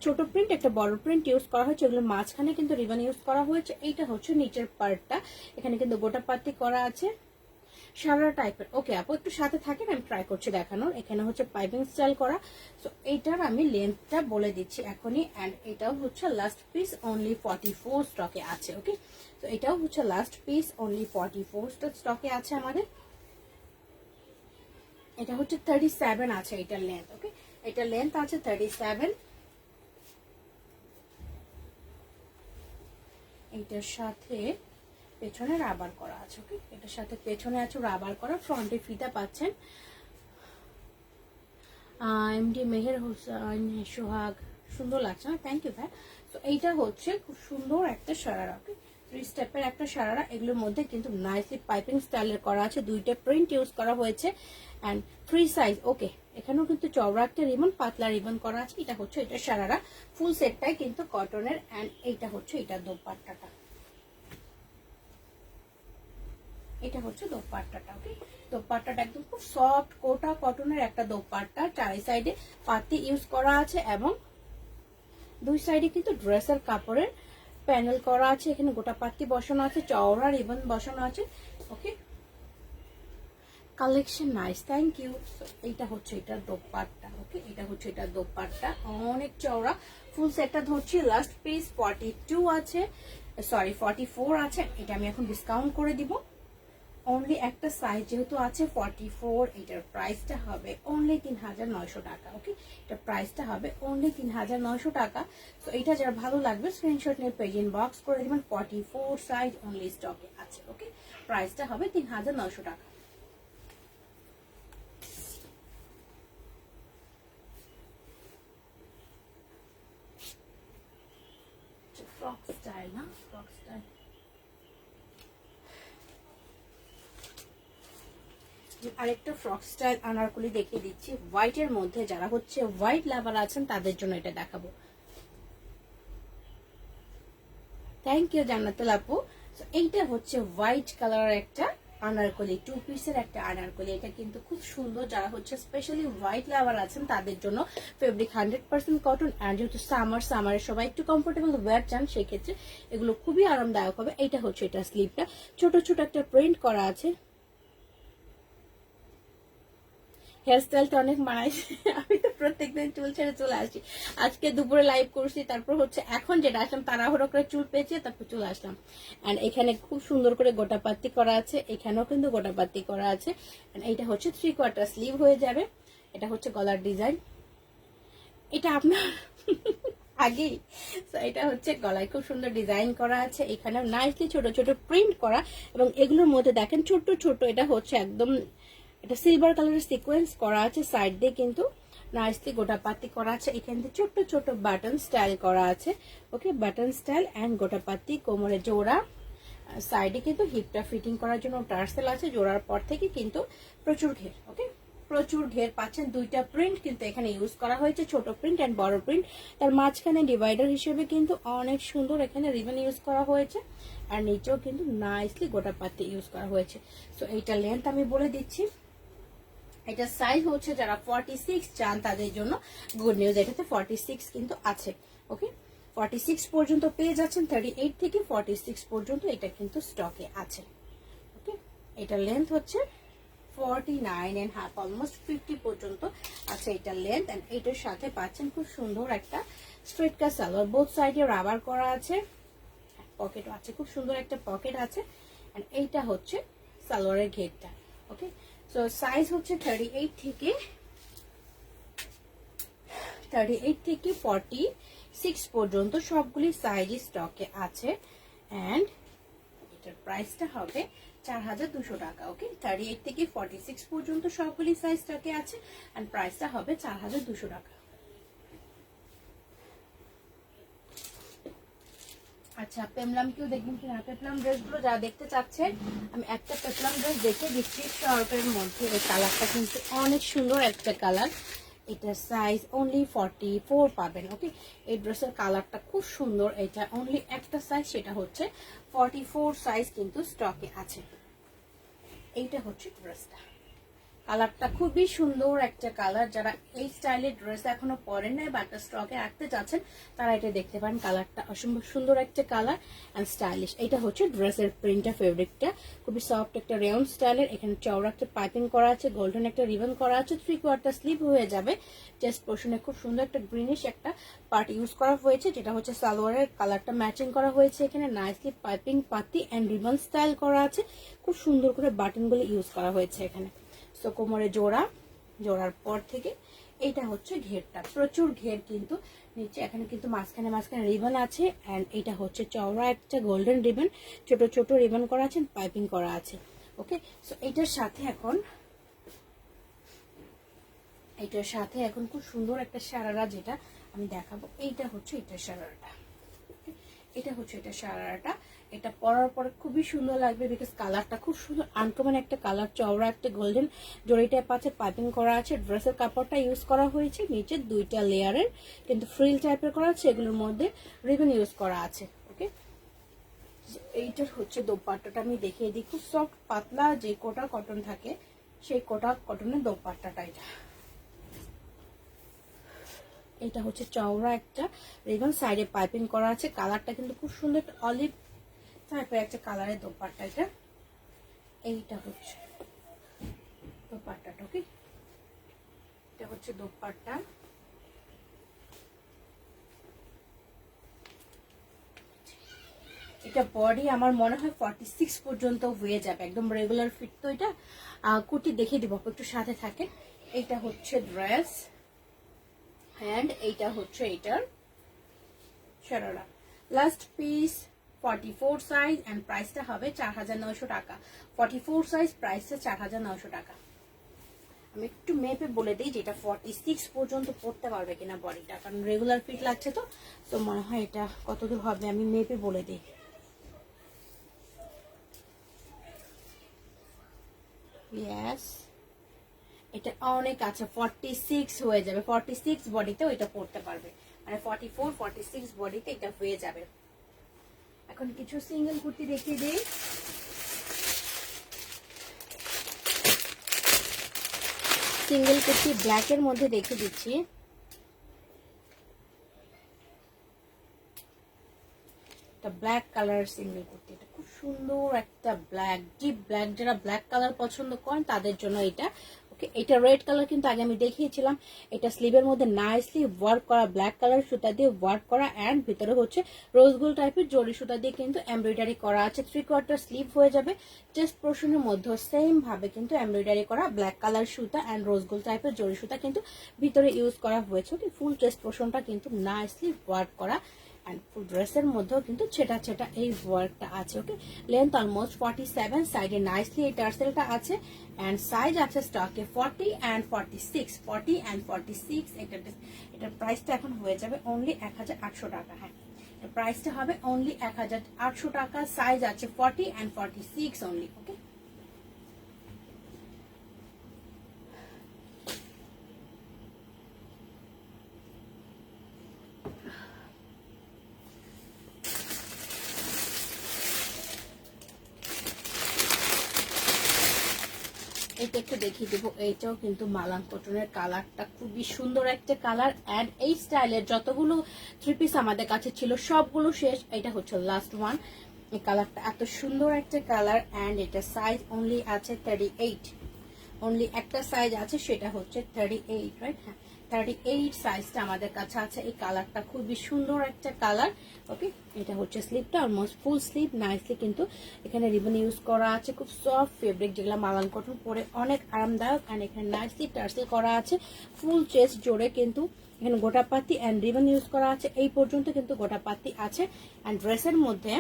ছোট প্রিন্ট একটা বড় প্রিন্ট ইউজ করা হয়েছে, এগুলো মাঝখানে কিন্তু রিবন ইউজ করা হয়েছে। এইটা হচ্ছে নিচের পার্টটা, এখানে কিন্তু গোটা পাতি করা আছে, সারা টাইপের। ওকে আপু একটু সাথে থাকেন, আমি ট্রাই করছি দেখানোর। এখানে হচ্ছে পাইপিং স্টাইল করা, সো এইটার আমি লেন্থটা বলে দিচ্ছি এখনই। অ্যান্ড এটাও হচ্ছে লাস্ট পিস, অনলি 44 স্টকে আছে। ওকে, তো এটাও হচ্ছে লাস্ট পিস, অনলি 44 স্টকে আছে আমাদের। এটা হচ্ছে 37 আছে এটার লেন্থ। ওকে, এটার লেন্থ আছে 37। এইটার সাথে পেছনে রাবার করা আছে। ওকে, এটার সাথে পেছনে আছে রাবার করা, ফ্রন্টে ফিতা পাচ্ছেন। এমডি মেহের হোসেন সোহাগ, সুন্দর লাগছে না? থ্যাংক ইউ ভাই। তো এইটা হচ্ছে খুব সুন্দর একটা সারারা। ওকে, 3 স্টেপের একটা সারারা, এগুলোর মধ্যে কিন্তু নাইসলি পাইপিং স্টাইলের করা আছে, দুইটা প্রিন্ট ইউজ করা হয়েছে অ্যান্ড ফ্রি সাইজ। ওকে, এখানেও কিন্তু চওড়া একটা রিবন, পাতলা রিবন করা আছে। এটা হচ্ছে এটা সারারা, ফুল সেটটাই কিন্তু কটনের। অ্যান্ড এইটা হচ্ছে এটা দোপাট্টাটা, এটা হচ্ছে দোপাট্টাটা। ওকে, দোপাট্টাটা একদম খুব সফট কোটা কটনের একটা দোপাট্টা, চারি সাইডে পাতি ইউজ করা আছে এবং দুই সাইডে কিন্তু ড্রেসের কাপড়ের প্যানেল করা আছে, এখানে গোটা পাতি বসানো আছে, চওড়া রিবন বসানো আছে। ওকে, কালেকশন নাইস, থ্যাংক ইউ। এইটা হচ্ছে এটার দোপাট্টা। ওকে, এটা হচ্ছে এটার দোপাট্টা, অনেক চওড়া, ফুল সেটটা ধরছি। লাস্ট পিস 42 আছে, সরি 44 আছে। এটা আমি এখন ডিসকাউন্ট করে দিব, অনলি একটা সাইজ যেহেতু আছে 44, এটার প্রাইসটা হবে অনলি 3900 টাকা। ওকে, এটার প্রাইসটা হবে অনলি 3900 টাকা। তো এটা যারা ভালো লাগবে স্ক্রিনশট নিয়ে পেজ ইনবক্স করে দিবেন। 44 সাইজ অনলি স্টকে আছে। ওকে, প্রাইসটা হবে 3900 টাকা। ফ্রক স্টাইল না, ফ্রক স্টাইল। আরেকটা ফ্রক স্টাইল আনারকলি দেখিয়ে দিচ্ছি, হোয়াইট এর মধ্যে। যারা হচ্ছে হোয়াইট লাভার আছেন তাদের জন্য এটা দেখাবো। থ্যাংক ইউ জান্নাতুল আপু। এইটা হচ্ছে হোয়াইট কালারের একটা আনারকলি, 2 পিসের একটা আনারকলি। এটা কিন্তু খুব সুন্দর, যারা হচ্ছে স্পেশালি হোয়াইট লাভার আছেন তাদের জন্য। ফেব্রিক 100% কটন, অ্যান্ড যেহেতু সামারে সবাই একটু কমফোর্টেবল ওয়্যার চান, সেই ক্ষেত্রে এগুলো খুবই আরামদায়ক হবে। এইটা হচ্ছে এটা স্লিভটা, ছোট ছোট একটা প্রিন্ট করা আছে। হেয়ারস্টাইলটা অনেক মানাইছে, আমি তো প্রত্যেকদিন চুল ছেড়ে চলে আসি। আজকে দুপুরে লাইভ করছি, তারপর হচ্ছে এখন যেটা আসলাম তাড়াহুড়ো করে চুল পেঁচিয়ে তারপর চলে আসলাম। অ্যান্ড এখানে খুব সুন্দর করে গোটাপাতি করা আছে, এখানেও কিন্তু গোটাপাতি করা আছে। অ্যান্ড এইটা হচ্ছে 3/4 স্লিভ হয়ে যাবে। এটা হচ্ছে গলার ডিজাইন, এটা আপনার আগেই। তো এটা হচ্ছে গলায় খুব সুন্দর ডিজাইন করা আছে, এখানেও নাইসলি ছোট ছোট প্রিন্ট করা, এবং এগুলোর মধ্যে দেখেন ছোট ছোট, এটা হচ্ছে একদম এটা সিলভার কালারের সিকোয়েন্স করা আছে, সাইড দিয়ে কিন্তু নাইসলি গোটাপাতি করা আছে, এখান থেকে ছোট ছোট বাটন স্টাইল করা আছে। ওকে, বাটন স্টাইল অ্যান্ড গোটাপাতি, কোমরে জোড়া, সাইডে কিন্তু হিপটা ফিটিং করার জন্য টার্সেল আছে, জোড়ার পর থেকে কিন্তু প্রচুর ঘের। ওকে, প্রচুর ঘের পাচ্ছেন। দুইটা প্রিন্ট কিন্তু এখানে ইউজ করা হয়েছে, ছোট প্রিন্ট অ্যান্ড বড় প্রিন্ট। তার মাঝখানে ডিভাইডার হিসেবে কিন্তু অনেক সুন্দর এখানে রিবন ইউজ করা হয়েছে, আর নিচেও কিন্তু নাইসলি গোটাপাতি ইউজ করা হয়েছে। সো এইটা লেন্থ আমি বলে দিচ্ছি, এটা সাইজ হচ্ছে যারা 46 চান তাদের জন্য গুড নিউজ, এটাতে 46 কিন্তু আছে। ওকে, 46 পর্যন্ত পেয়ে যাচ্ছেন, 38 থেকে 46 পর্যন্ত এটা কিন্তু স্টকে আছে। ওকে, এটা লেন্থ হচ্ছে 49.5, অলমোস্ট 50 পর্যন্ত আছে এটা লেন্থ। এন্ড এটার সাথে পাচ্ছেন খুব সুন্দর একটা স্ট্রেট কাট সালোয়ার, বোথ সাইডে রাবার করা আছে, পকেটও আছে, খুব সুন্দর একটা পকেট আছে। এন্ড এইটা হচ্ছে সালোয়ারের ঘেরটা। ওকে, সো সাইজ হচ্ছে 38 থেকে 46 পর্যন্ত সবগুলি সাইজ স্টকে আছে। অ্যান্ড এটার প্রাইসটা হবে 4200 টাকা। ওকে, 38 থেকে 46 পর্যন্ত সবগুলি সাইজ স্টকে আছে, অ্যান্ড প্রাইসটা হবে 4200 টাকা। আচ্ছা, পেমলাম কেউ দেখবেন কিনা? পেপলাম ড্রেসগুলো যারা দেখতে চাচ্ছেন, আমি একটা পেপলাম ড্রেস দেখে দিচ্ছি শর্টের মধ্যে। এই কালারটা কিন্তু অনেক সুন্দর একটা কালার, এটার সাইজ অনলি 44 পাবেন। ওকে, এই ড্রেসের কালারটা খুব সুন্দর। এটা অনলি একটা সাইজ, সেটা হচ্ছে 44 সাইজ কিন্তু স্টকে আছে। এইটা হচ্ছে ড্রেসটা, কালারটা খুবই সুন্দর একটা কালার। যারা এই স্টাইলের ড্রেস এখনো পরেন নাই বা একটা স্টকে রাখতে চাচ্ছেন তারা এটা দেখতে পারেন। কালারটা অসম্ভব সুন্দর একটা কালার অ্যান্ড স্টাইলিশ। এটা হচ্ছে ড্রেসের প্রিন্টটা, ফেব্রিকটা খুবই সফট একটা রেউন্ড স্টাইলের। এখানে চওড়া একটা পাইপিং করা আছে, গোল্ডেন একটা রিবন করা আছে, 3/4 স্লিভ হয়ে যাবে। চেস্ট পোর্শনে খুব সুন্দর একটা গ্রিনিশ একটা পার্ট ইউজ করা হয়েছে, যেটা হচ্ছে সালোয়ারের কালারটা ম্যাচিং করা হয়েছে। এখানে নাইসলি পাইপিং পাতি অ্যান্ড রিবন স্টাইল করা আছে, খুব সুন্দর করে বাটনগুলো ইউজ করা হয়েছে এখানে। তো কোমরে জোড়ার পর থেকে এটা হচ্ছে ঘেরটা, প্রচুর ঘের কিন্তু নিচে। এখানে কিন্তু মাঝখানে রিবন আছে অ্যান্ড এটা হচ্ছে চওড়া একটা গোল্ডেন রিবন, ছোট ছোট রিবন করা আছে, পাইপিং করা আছে। ওকে, সো এটার সাথে এখন খুব সুন্দর একটা সারারা যেটা আমি দেখাবো। এইটা হচ্ছে এটার সারারাটা, এটা হচ্ছে এটা সারারাটা। এটা পরার পরে খুবই সুন্দর লাগবে, বিকজ কালারটা খুব সুন্দর আনকমন একটা কালার। চওড়া একটা গোল্ডেন জড়ি টাইপ আছে, পাইপিং করা আছে। ড্রেসের কাপড়টা ইউজ করা হয়েছে নিচে 2টা লেয়ারের, কিন্তু ফ্রিল টাইপের করা আছে, এগুলোর মধ্যে রিবন ইউজ করা আছে। ওকে, এইটার হচ্ছে দোপাট্টাটা আমি দেখিয়ে দিই। খুব সফট পাতলা যে কোটা কটন থাকে, সেই কোটা কটনের দোপাট্টাটা এটা হচ্ছে চওড়া একটা রিবন, সাইডে পাইপিং করা আছে। কালারটা কিন্তু খুব সুন্দর একটা অলিভ টাইপের একটা কালারের দোপাট্টা এটা। এইটা হচ্ছে দোপাট্টাটা। ওকে, এটা হচ্ছে দোপাট্টা। এটা বডি আমার মনে হয় 46 পর্যন্ত হয়ে যাবে, একদম রেগুলার ফিট। তো এটা কুর্তি দেখিয়ে দিব, একটু সাথে থাকে। এইটা হচ্ছে ড্রেস অ্যান্ড এইটা হচ্ছে এটার sharara. Last piece 44 size and প্রাইসটা হবে 4900 টাকা। 44 সাইজ, প্রাইসটা 4900 টাকা। আমি একটু মেপে বলে দিই যেটা 46 পর্যন্ত পড়তে পারবে কিনা বডিটা, কারণ রেগুলার ফিট লাগছে। তো মনে হয় এটা কতদূর হবে আমি মেপে বলে দিই। ইয়েস, এটা অনেক আছে, 46 হয়ে যাবে। 46 বডিতেও এটা পড়তে পারবে, মানে 44 46 বডিতে এটা হয়ে যাবে। এখন কিছু সিঙ্গেল কুর্তি দেখিয়ে দিই। সিঙ্গেল কুর্তি ব্ল্যাকের মধ্যে দেখিয়ে দিচ্ছি। ব্ল্যাক কালার সিঙ্গেল কুর্তি, এটা খুব সুন্দর একটা ব্ল্যাক, ডিপ ব্ল্যাক। যারা ব্ল্যাক কালার পছন্দ করেন তাদের জন্য এটা। ওকে, এটা রেড কালার কিন্তু আগে আমি দেখিয়েছিলাম। এটা স্লিভের মধ্যে নাইসলি ওয়ার্ক করা, ব্ল্যাক কালার সুতা দিয়ে ওয়ার্ক করা অ্যান্ড ভিতরে হচ্ছে রোজ গোল্ড টাইপের জরি সুতা দিয়ে কিন্তু এমব্রয়ডারি করা আছে। 3/4 স্লিভ হয়ে যাবে। চেস্ট পোর্শনের মধ্যে সেম ভাবে কিন্তু এমব্রয়ডারি করা ব্ল্যাক কালার সুতা অ্যান্ড রোজ গোল্ড টাইপের জরি সুতা কিন্তু ভিতরে ইউজ করা হয়েছে। ওকে, ফুল চেস্ট পোর্শনটা কিন্তু নাইসলি ওয়ার্ক করা and full ড্রেসের মধ্যেও কিন্তু ছেটা ছেটা এই ওয়ার্কটা আছে। ওকে, লেন্থ অলমোস্ট 47, সাইডে নাইসলি এই টার্সেলটা আছে এন্ড সাইজ আছে স্টকে 40 and 46, 40 and 46। এটার প্রাইসটা এখন হয়ে যাবে অনলি 1800 টাকা। হ্যাঁ, প্রাইসটা হবে অনলি 1800 টাকা। সাইজ আছে 40 and 46 অনলি। ওকে, এটা একটু দেখিয়ে দেবো। এইটাও কিন্তু মালান কটনের, কালারটা খুবই সুন্দর একটা কালার অ্যান্ড এই স্টাইলের যতগুলো 3 পিস আমাদের কাছে ছিল সবগুলো শেষ। এটা হচ্ছে লাস্ট ওয়ান। এই কালারটা এত সুন্দর একটা কালার অ্যান্ড এটা সাইজ অনলি আছে 38। অনলি একটা সাইজ আছে, সেটা হচ্ছে 38, রাইট? হ্যাঁ, 38 সাইজটা আমাদের কাছে আছে। এই কালারটা খুবই সুন্দর একটা কালার। ওকে, এটা হচ্ছে স্লিভটা, অলমোস্ট ফুল স্লিভ, নাইসলি কিন্তু এখানে রিবন ইউজ করা আছে। খুব সফট ফেব্রিক, যেগুলো মালান কটন পরে অনেক আরামদায়ক। অ্যান্ড এখানে নাইসলি টার্সেল করা আছে ফুল চেস্ট জোরে, কিন্তু এখানে গোটা পাতি অ্যান্ড রিবন ইউজ করা আছে। এই পর্যন্ত কিন্তু গোটা পাতি আছে। অ্যান্ড ড্রেসের মধ্যে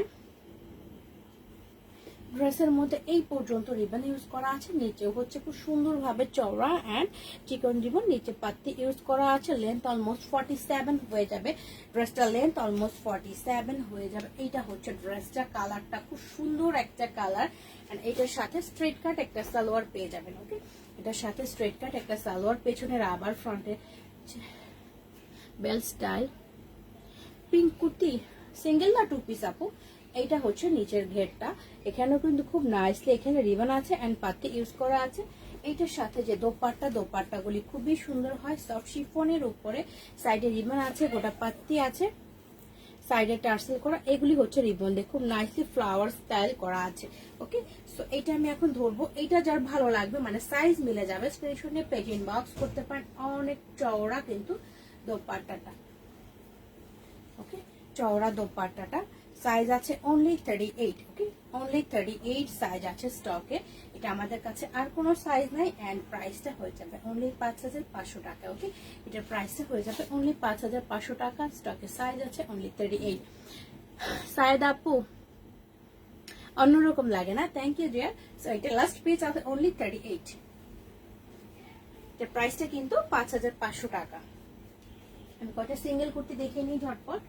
ড্রেসের মধ্যে এই পর্যন্ত রিবন ইউজ করা আছে, নিচে হচ্ছে খুব সুন্দরভাবে চওড়া অ্যান্ড চিকন রিবন, নিচে পাত্তি ইউজ করা আছে। লেন্থ অলমোস্ট 47 হয়ে যাবে, ড্রেসটা লেন্থ অলমোস্ট 47 হয়ে যাবে। এইটা হচ্ছে ড্রেসটা, কালারটা খুব সুন্দর একটা কালার। অ্যান্ড এটার সাথে স্ট্রেট কাট একটা সালোয়ার পেয়ে যাবেন। ওকে, এটার সাথে স্ট্রেট কাট একটা সালোয়ার, পেছনের আবার ফ্রন্টে bell style pink kurti. Single না টু পিস আপু? এইটা হচ্ছে নিচের ঘেরটা, এখানেও কিন্তু খুব নাইসলি এখানে রিবন আছে অ্যান্ড পাত্তি ইউজ করা আছে। এইটার সাথে যে দোপাট্টাগুলি খুবই সুন্দর হয়, সফট শিফনের উপরে সাইডে রিবন আছে, গোটা পাত্তি আছে, সাইডে টার্সেল করা, এগুলি হচ্ছে রিবন দিয়ে খুব নাইসলি ফ্লাওয়ার স্টাইল করা আছে। ওকে, সো এটা আমি এখন ধরবো, এটা যার ভালো লাগবে মানে সাইজ মিলে যাবে, স্ক্রিনশট নিয়ে পেজ ইনবক্স করতে পারেন। অনেক চওড়া কিন্তু দোপাট্টাটা। ওকে, চওড়া দোপাট্টাটা, সাইজ আছে অনলি 38। ওকে, অনলি 38 সাইজ আছে স্টকে, এটা আমাদের কাছে আর কোনো সাইজ নাই। এন্ড প্রাইসটা হয়ে যাবে অনলি 5500 টাকা। ওকে, এটার প্রাইসটা হয়ে যাবে অনলি 5500 টাকা। স্টকে সাইজ আছে অনলি 38। সাইদ আপু অন্যরকম লাগে না? Thank you dear. সো এটা লাস্ট পেজ আছে অনলি 38, এটার প্রাইসটা কিন্তু 5500 টাকা। আমি কটা সিঙ্গেল কুর্তি দেখে নিই ঝটপট।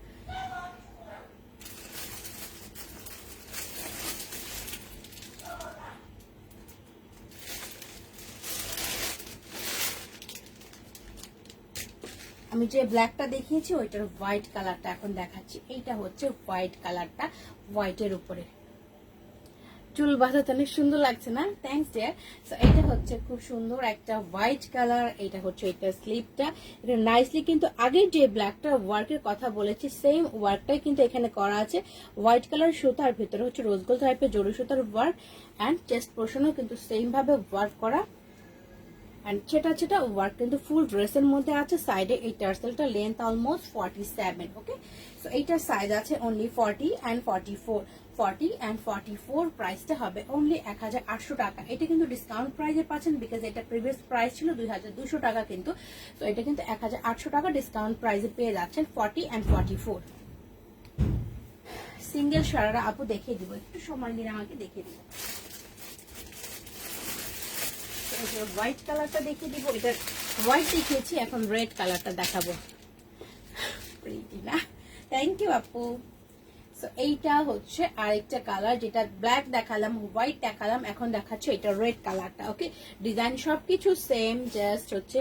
আমি যে ব্ল্যাকটা দেখিয়েছি ওইটার হোয়াইট কালারটা এখন দেখাচ্ছি। এইটা হচ্ছে হোয়াইট কালারটা, হোয়াইটের উপরে চুল বাঁধাতে অনেক সুন্দর লাগছে না? Thanks deer. সো এটা হচ্ছে খুব সুন্দর একটা হোয়াইট কালার, এটা হচ্ছে এটা স্লিপটা, এটা নাইসলি কিন্তু আগের যে ব্ল্যাকটা ওয়ার্কের কথা বলেছি সেম ওয়ার্কটাই কিন্তু এখানে করা আছে। হোয়াইট কালার সুতার ভিতরে হচ্ছে রোজ গোল্ড টাইপের জরি সুতার ওয়ার্ক অ্যান্ড চেস্ট পোর্শনও কিন্তু সেম ভাবে ওয়ার্ক করা এন্ড সেটা ওয়ার্ক কিন্তু ফুল ড্রেসের মধ্যে আছে। সাইডে এই টার্সেলটা লেন্থ অলমোস্ট 47। ওকে, সো এইটার সাইজ আছে অনলি 40 এন্ড 44, 40 এন্ড 44। প্রাইসটা হবে অনলি 1800 টাকা। এটা কিন্তু ডিসকাউন্ট প্রাইসে পাচ্ছেন, বিকজ এটা প্রিভিয়াস প্রাইস ছিল 2200 টাকা কিন্তু। তো এটা কিন্তু 1800 টাকা ডিসকাউন্ট প্রাইসে পেয়ে যাচ্ছেন 40 এন্ড 44। সিঙ্গেল শারারা আপু দেখিয়ে দিব, একটু সময় দিন আমাকে দেখিয়ে দিব। হোয়াইট কালারটা দেখিয়ে দিব, এটা হোয়াইট দেখিয়েছি, এখন রেড কালারটা দেখাবো। প্রিটি না? থ্যাংক ইউ আপু। সো এইটা হচ্ছে আরেকটা কালার, যেটা ব্ল্যাক দেখালাম, হোয়াইট দেখালাম, এখন দেখাচ্ছে এটা রেড কালারটা। ওকে, ডিজাইন সবকিছু সেম, জাস্ট হচ্ছে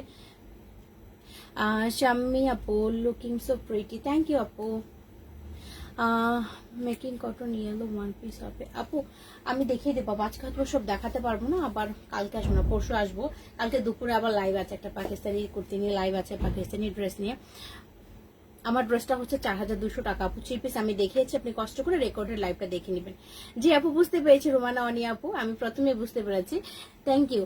শাম্মি আপু looking so pretty. Thank you আপু। Making cotton yellow one piece হবে আপু, আমি দেখিয়ে দেবো। আজকে হয়তো সব দেখাতে পারবো না, আবার কালকে আসবো না, পরশু আসবো। কালকে দুপুরে আবার লাইভ আছে, একটা পাকিস্তানি কুর্তি নিয়ে লাইভ আছে, পাকিস্তানি ড্রেস নিয়ে। আমার ড্রেসটা হচ্ছে 4200 টাকা আপু, 3 পিস আমি দেখিয়েছি, আপনি কষ্ট করে রেকর্ডের লাইভটা দেখে নেবেন। জি আপু, বুঝতে পেরেছি রোমানা অনি আপু, আমি প্রথমে বুঝতে পেরেছি, থ্যাংক ইউ।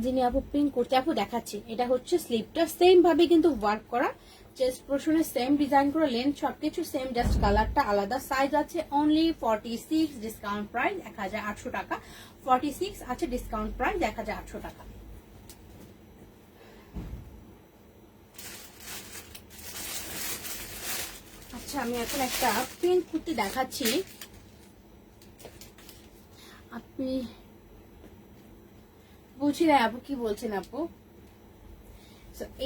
যিনি আপু পিঙ্ক কুর্তি আপু দেখাচ্ছি, এটা হচ্ছে স্লিপটা সেম ভাবে কিন্তু ওয়ার্ক করা, চেস্ট পোর্শনে সেম ডিজাইন করা, লেন্থ সবকিছু সেম, জাস্ট কালারটা আলাদা। সাইজ আছে অনলি 46, ডিসকাউন্ট প্রাইস 1800 টাকা। 46 আছে, ডিসকাউন্ট প্রাইস 1800 টাকা। আচ্ছা, আমি এখন একটা পিঙ্ক কুর্তি দেখাচ্ছি, আপনি বুঝি না আপু কি বলছেন আপু।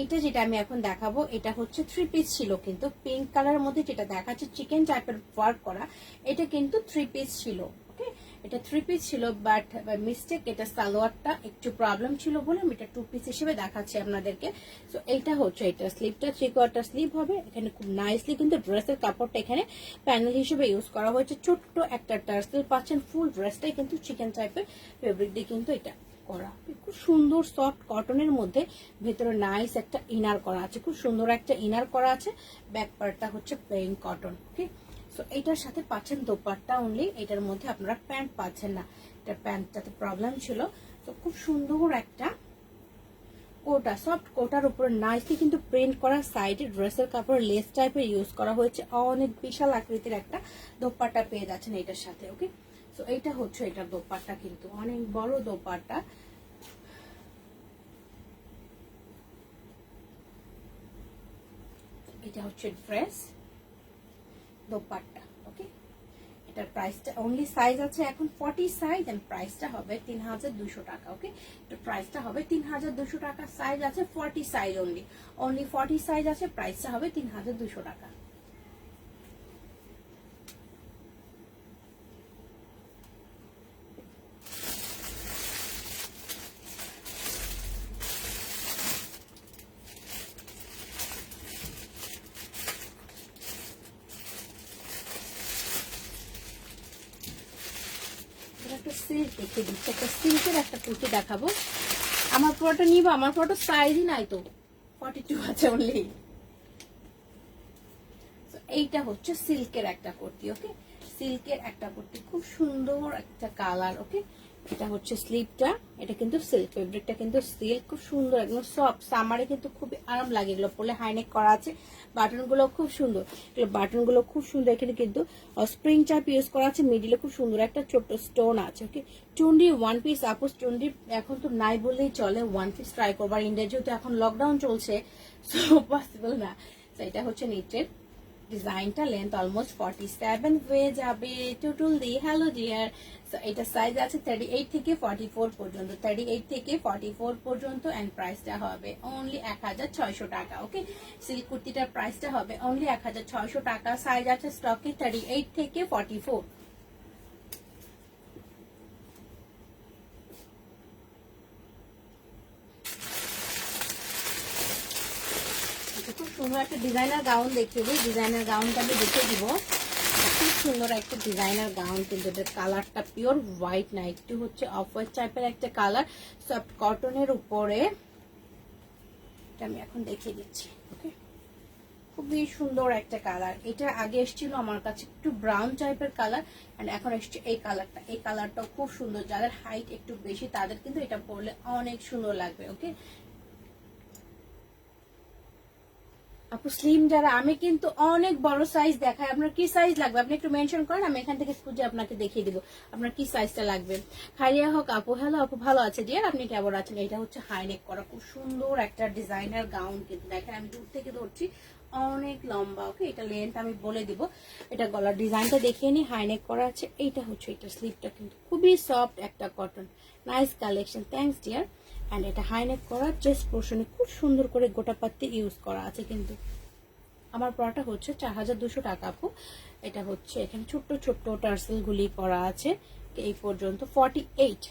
এইটা যেটা আমি এখন দেখাবো, এটা হচ্ছে 3 পিস ছিল কিন্তু পিঙ্ক কালারের মধ্যে, যেটা দেখাচ্ছে চিকেন টাইপের ওয়ার্ক করা, এটা কিন্তু 3 পিস ছিল। ওকে, এটা 3 পিস ছিল, বাট বাই মিস্টেক এটা সালোয়ারটা একটু প্রবলেম ছিল বলে আমি এটা 2 পিস হিসেবে দেখাচ্ছি আপনাদেরকে। সো এইটা হচ্ছে এটা স্লিপটা, 3/4 স্লিভ হবে। এখানে খুব নাইসলি কিন্তু ড্রেসের কাপড়টা এখানে প্যানেল হিসেবে ইউজ করা হয়েছে, ছোট্ট একটা টার্সেল পাচ্ছেন। ফুল ড্রেসটাই কিন্তু চিকেন টাইপের ফেব্রিক দিয়ে কিন্তু এটা করা, খুব সুন্দর সফট কটনের মধ্যে, ভেতরে নাইস একটা ইনার করা আছে, খুব সুন্দর একটা ইনার করা আছে। ব্যাক পার্টটা হচ্ছে প্লেন কটন। ওকে, সো এটার সাথে পাচ্ছেন দোপাট্টা অনলি, এটার মধ্যে আপনারা প্যান্ট পাচ্ছেন না, এটা প্যান্টটাতে প্রবলেম ছিল। তো খুব সুন্দর একটা কোটা, সফট কোটার উপরে নাইসলি কিন্তু প্রিন্ট করা, সাইডে ড্রেসের কাপড় লেস টাইপের ইউজ করা হয়েছে, অনেক বিশাল আকৃতির একটা দোপাট্টা পেয়ে যাচ্ছেন এটার সাথে। ওকে, সো এইটা হচ্ছে এটার দোপাট্টা, কিন্তু অনেক বড় দোপাট্টা। এটা হচ্ছে ড্রেস, দোপাট্টা। ওকে, এটার প্রাইসটা অনলি সাইজ আছে এখন 40 সাইজ এন্ড প্রাইসটা হবে 3200 টাকা। ওকে, তো প্রাইসটা হবে 3200 টাকা। সাইজ আছে 40 সাইজ অনলি 40 সাইজ আছে, প্রাইসটা হবে 3200 টাকা। একটা সিল্ক দেখিয়ে দিচ্ছি, একটা সিল্কের একটা কুর্তি দেখাবো। আমার পুরোটা নিব, আমার পুরোটা সাইজই নাই তো, 42 আছে অনলি। এইটা হচ্ছে সিল্কের একটা কুর্তি। ওকে, সিল্কের একটা কুর্তি, খুব সুন্দর একটা কালার। ওকে, এটা হচ্ছে স্লিভটা, এটা কিন্তু সিল্ক, ফেব্রিকটা কিন্তু সিল্ক, খুব সুন্দর একদম সফট, সামারে কিন্তু খুবই আরাম লাগে এগুলো পরলে। হাইনেক করা আছে, বাটন গুলো খুব সুন্দর, বাটন গুলো খুব সুন্দর। এখানে কিন্তু স্প্রিং চাপ ইউজ করা আছে, মিডিলে খুব সুন্দর একটা ছোট্ট স্টোন আছে। ওকে, চুন্ডি ওয়ান পিস, আপোস চুন্ডি এখন তো নাই বললেই চলে, ওয়ান পিস ট্রাই করবার। ইন্ডিয়া যেহেতু এখন লকডাউন চলছে, সো পসিবল না। এটা হচ্ছে নিচের ডিজাইনটা, লেন্থ অলমোস্ট 47 হয়ে যাবে। টুটুল দি হ্যালো ডিয়ার। সো এটা সাইজ আছে 38 থেকে 44 পর্যন্ত, 38 থেকে 44 পর্যন্ত এন্ড প্রাইসটা হবে অনলি 1600 টাকা। ওকে, সিল্ক কুর্তিটার প্রাইসটা হবে অনলি 1600 টাকা। সাইজ আছে স্টকে 38 থেকে 44। খুব সুন্দর একটা ডিজাইনার গাউন দেখিয়ে দিই, ডিজাইনার গাউনটা আমি দেখিয়ে দিব। খুব সুন্দর একটা ডিজাইনার গাউন, কিন্তু এটার কালারটা পিওর হোয়াইট না, একটু হচ্ছে অফ হোয়াইট টাইপের একটা কালার, সফট কটনের উপরে। এটা আমি এখন দেখিয়ে দিচ্ছি। ওকে, খুবই সুন্দর একটা কালার। এটা আগে এসেছিল আমার কাছে একটু ব্রাউন টাইপের কালার, এন্ড এখন এসছে এই কালারটা। এই কালারটাও খুব সুন্দর, যাদের হাইট একটু বেশি তাদের কিন্তু এটা পরলে অনেক সুন্দর লাগবে। ওকে, আপু স্লিম যারা, আমি কিন্তু অনেক বড় সাইজ দেখাই, আপনার কি সাইজ লাগবে আপনি একটু মেনশন করেন, আমি এখান থেকে খুঁজে আপনাকে দেখিয়ে দিব আপনার কি সাইজটা লাগবে। খাইয়া হোক আপু, হ্যালো আপু, ভালো আছে ডিয়ার, আপনি কেমন আছেন? এটা হচ্ছে হাইনেক করা খুব সুন্দর একটা ডিজাইনার গাউন, কিন্তু দেখেন আমি দূর থেকে ধরছি, অনেক লম্বা। ওকে, এটা লেন্থ আমি বলে দিব। এটা গলার ডিজাইনটা দেখিয়ে নি, হাইনেক করা আছে। এইটা হচ্ছে এটা স্লিভটা, কিন্তু খুবই সফট একটা cotton, nice collection, thanks dear. And এটা হাইনেক করা, চেস্ট পোর্শনে খুব সুন্দর করে গোটা পাত্তি ইউজ করা আছে। কিন্তু আমার পড়াটা হচ্ছে 4200 টাকা আপু। এটা হচ্ছে এখানে ছোট্ট ছোট্ট টার্সেল গুলি করা আছে এই পর্যন্ত 48।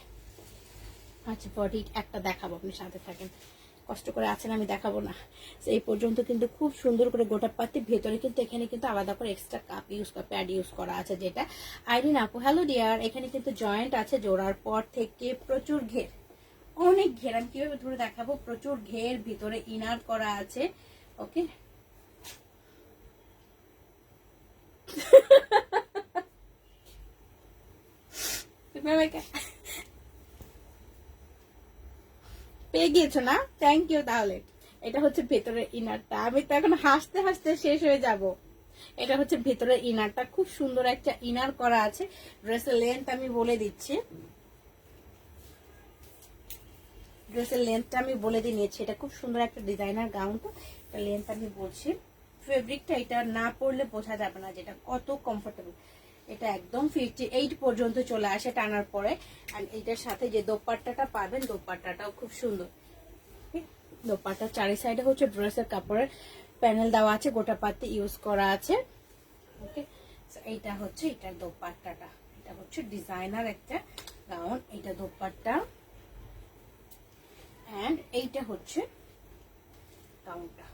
আচ্ছা 48 একটা দেখাবো, আপনি সাথে থাকেন, কষ্ট করে আছেন, আমি দেখাবো না। এই পর্যন্ত কিন্তু খুব সুন্দর করে গোটা পাতি, ভেতরে কিন্তু এখানে কিন্তু আলাদা করে এক্সট্রা কাপ ইউজ করা, প্যাড ইউজ করা আছে যেটা। আইরিন আপু হ্যালো ডিয়ার, এখানে কিন্তু জয়েন্ট আছে, জোড়ার পর থেকে প্রচুর ঘের, অনেক ঘের, আমি কিভাবে ধরে দেখাবো, প্রচুর ঘের, ভিতরে ইনার করা আছে। ওকে, পেয়ে গিয়েছো না, থ্যাংক ইউ। তাহলে এটা হচ্ছে ভেতরের ইনারটা, আমি তো এখন হাসতে হাসতে শেষ হয়ে যাব। এটা হচ্ছে ভেতরের ইনারটা, খুব সুন্দর একটা ইনার করা আছে। ড্রেসের লেন্থ আমি বলে দিচ্ছি, ড্রেসের লেন্থটা আমি বলে দিয়ে নিয়েছি। এটা খুব সুন্দর একটা ডিজাইনার গাউন, তো এটা লেন্থ আমি বলছি। ফেব্রিকটা এটা না পরলে বোঝা যাবে না যেটা কত কমফোর্টেবল। এটা একদম 58 পর্যন্ত চলে আসে টানার পরে। আর এটার সাথে যে দোপাট্টাটা পাবেন, দোপাট্টাটাও খুব সুন্দর। দোপাট্টা চারি সাইডে হচ্ছে ড্রেসের কাপড়ের প্যানেল দেওয়া আছে, গোটা পাতি ইউজ করা আছে। ওকে, এইটা হচ্ছে এটার দোপাট্টাটা, এটা হচ্ছে ডিজাইনার একটা গাউন, এটা দোপাট্টা এন্ড এইটা হচ্ছে গাউনটা।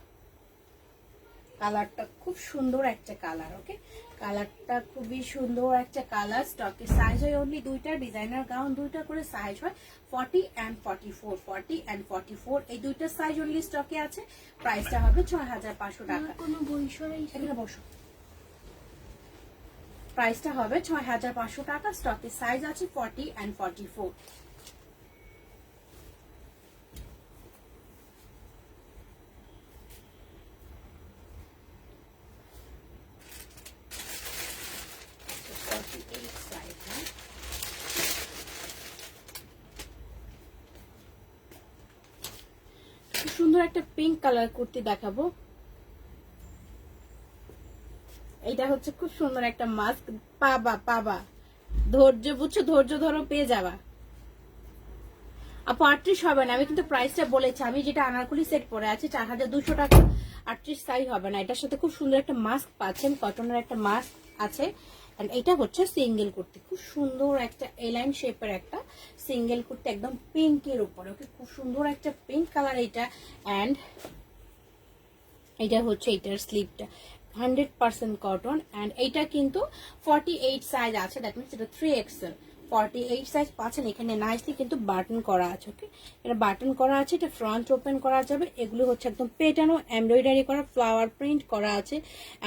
কালারটা খুব সুন্দর একটা কালার। ওকে, কালারটা খুবই সুন্দর একটা কালার। স্টকে সাইজ হয় অনলি দুইটা, ডিজাইনার গাউন দুইটা করে সাইজ হয় 40 and 44, 40 and 44 এই দুইটা সাইজ অনলি স্টকে আছে। প্রাইসটা হবে 6500 টাকা। কোনো বইসরাই এখানে বসো, প্রাইসটা হবে 6500 টাকা। স্টকে সাইজ আছে 40 and 44। সুন্দর একটা পিঙ্ক কালার কুর্তি দেখাবো। এটা হচ্ছে খুব সুন্দর একটা মাস্ক। পাবা পাবা, ধৈর্য বুঝছো, ধৈর্য ধরো পেয়ে যাবা আপু। 38 হবে না, আমি কিন্তু প্রাইসটা বলেছি। আমি যেটা আনারকলি সেট পরে আছে 4200 টাকা, 38 সাইজ হবে না। এটার সাথে খুব সুন্দর একটা মাস্ক পাচ্ছেন, কটনের একটা মাস্ক আছে। এন্ড এটা হচ্ছে সিঙ্গেল কুর্তি, খুব সুন্দর একটা এলাইন শেপের একটা সিঙ্গেল কুর্তি, একদম পিঙ্কের উপরে। ওকে, খুব সুন্দর একটা পিঙ্ক কালার এটা। এন্ড এটা হচ্ছে এটার স্লিপটা 100% কটন। এন্ড এইটা কিন্তু 48 সাইজ আছে, দ্যাট মিনস এটা 3XL 48 সাইজ পাচ্ছেন। এখানে নাইসলি কিন্তু বাটন করা আছে। ওকে, এটা বাটন করা আছে, এটা ফ্রন্ট ওপেন করা যাবে। এগুলো হচ্ছে একদম পেটানো এমব্রয়ডারি করা, ফ্লাওয়ার প্রিন্ট করা আছে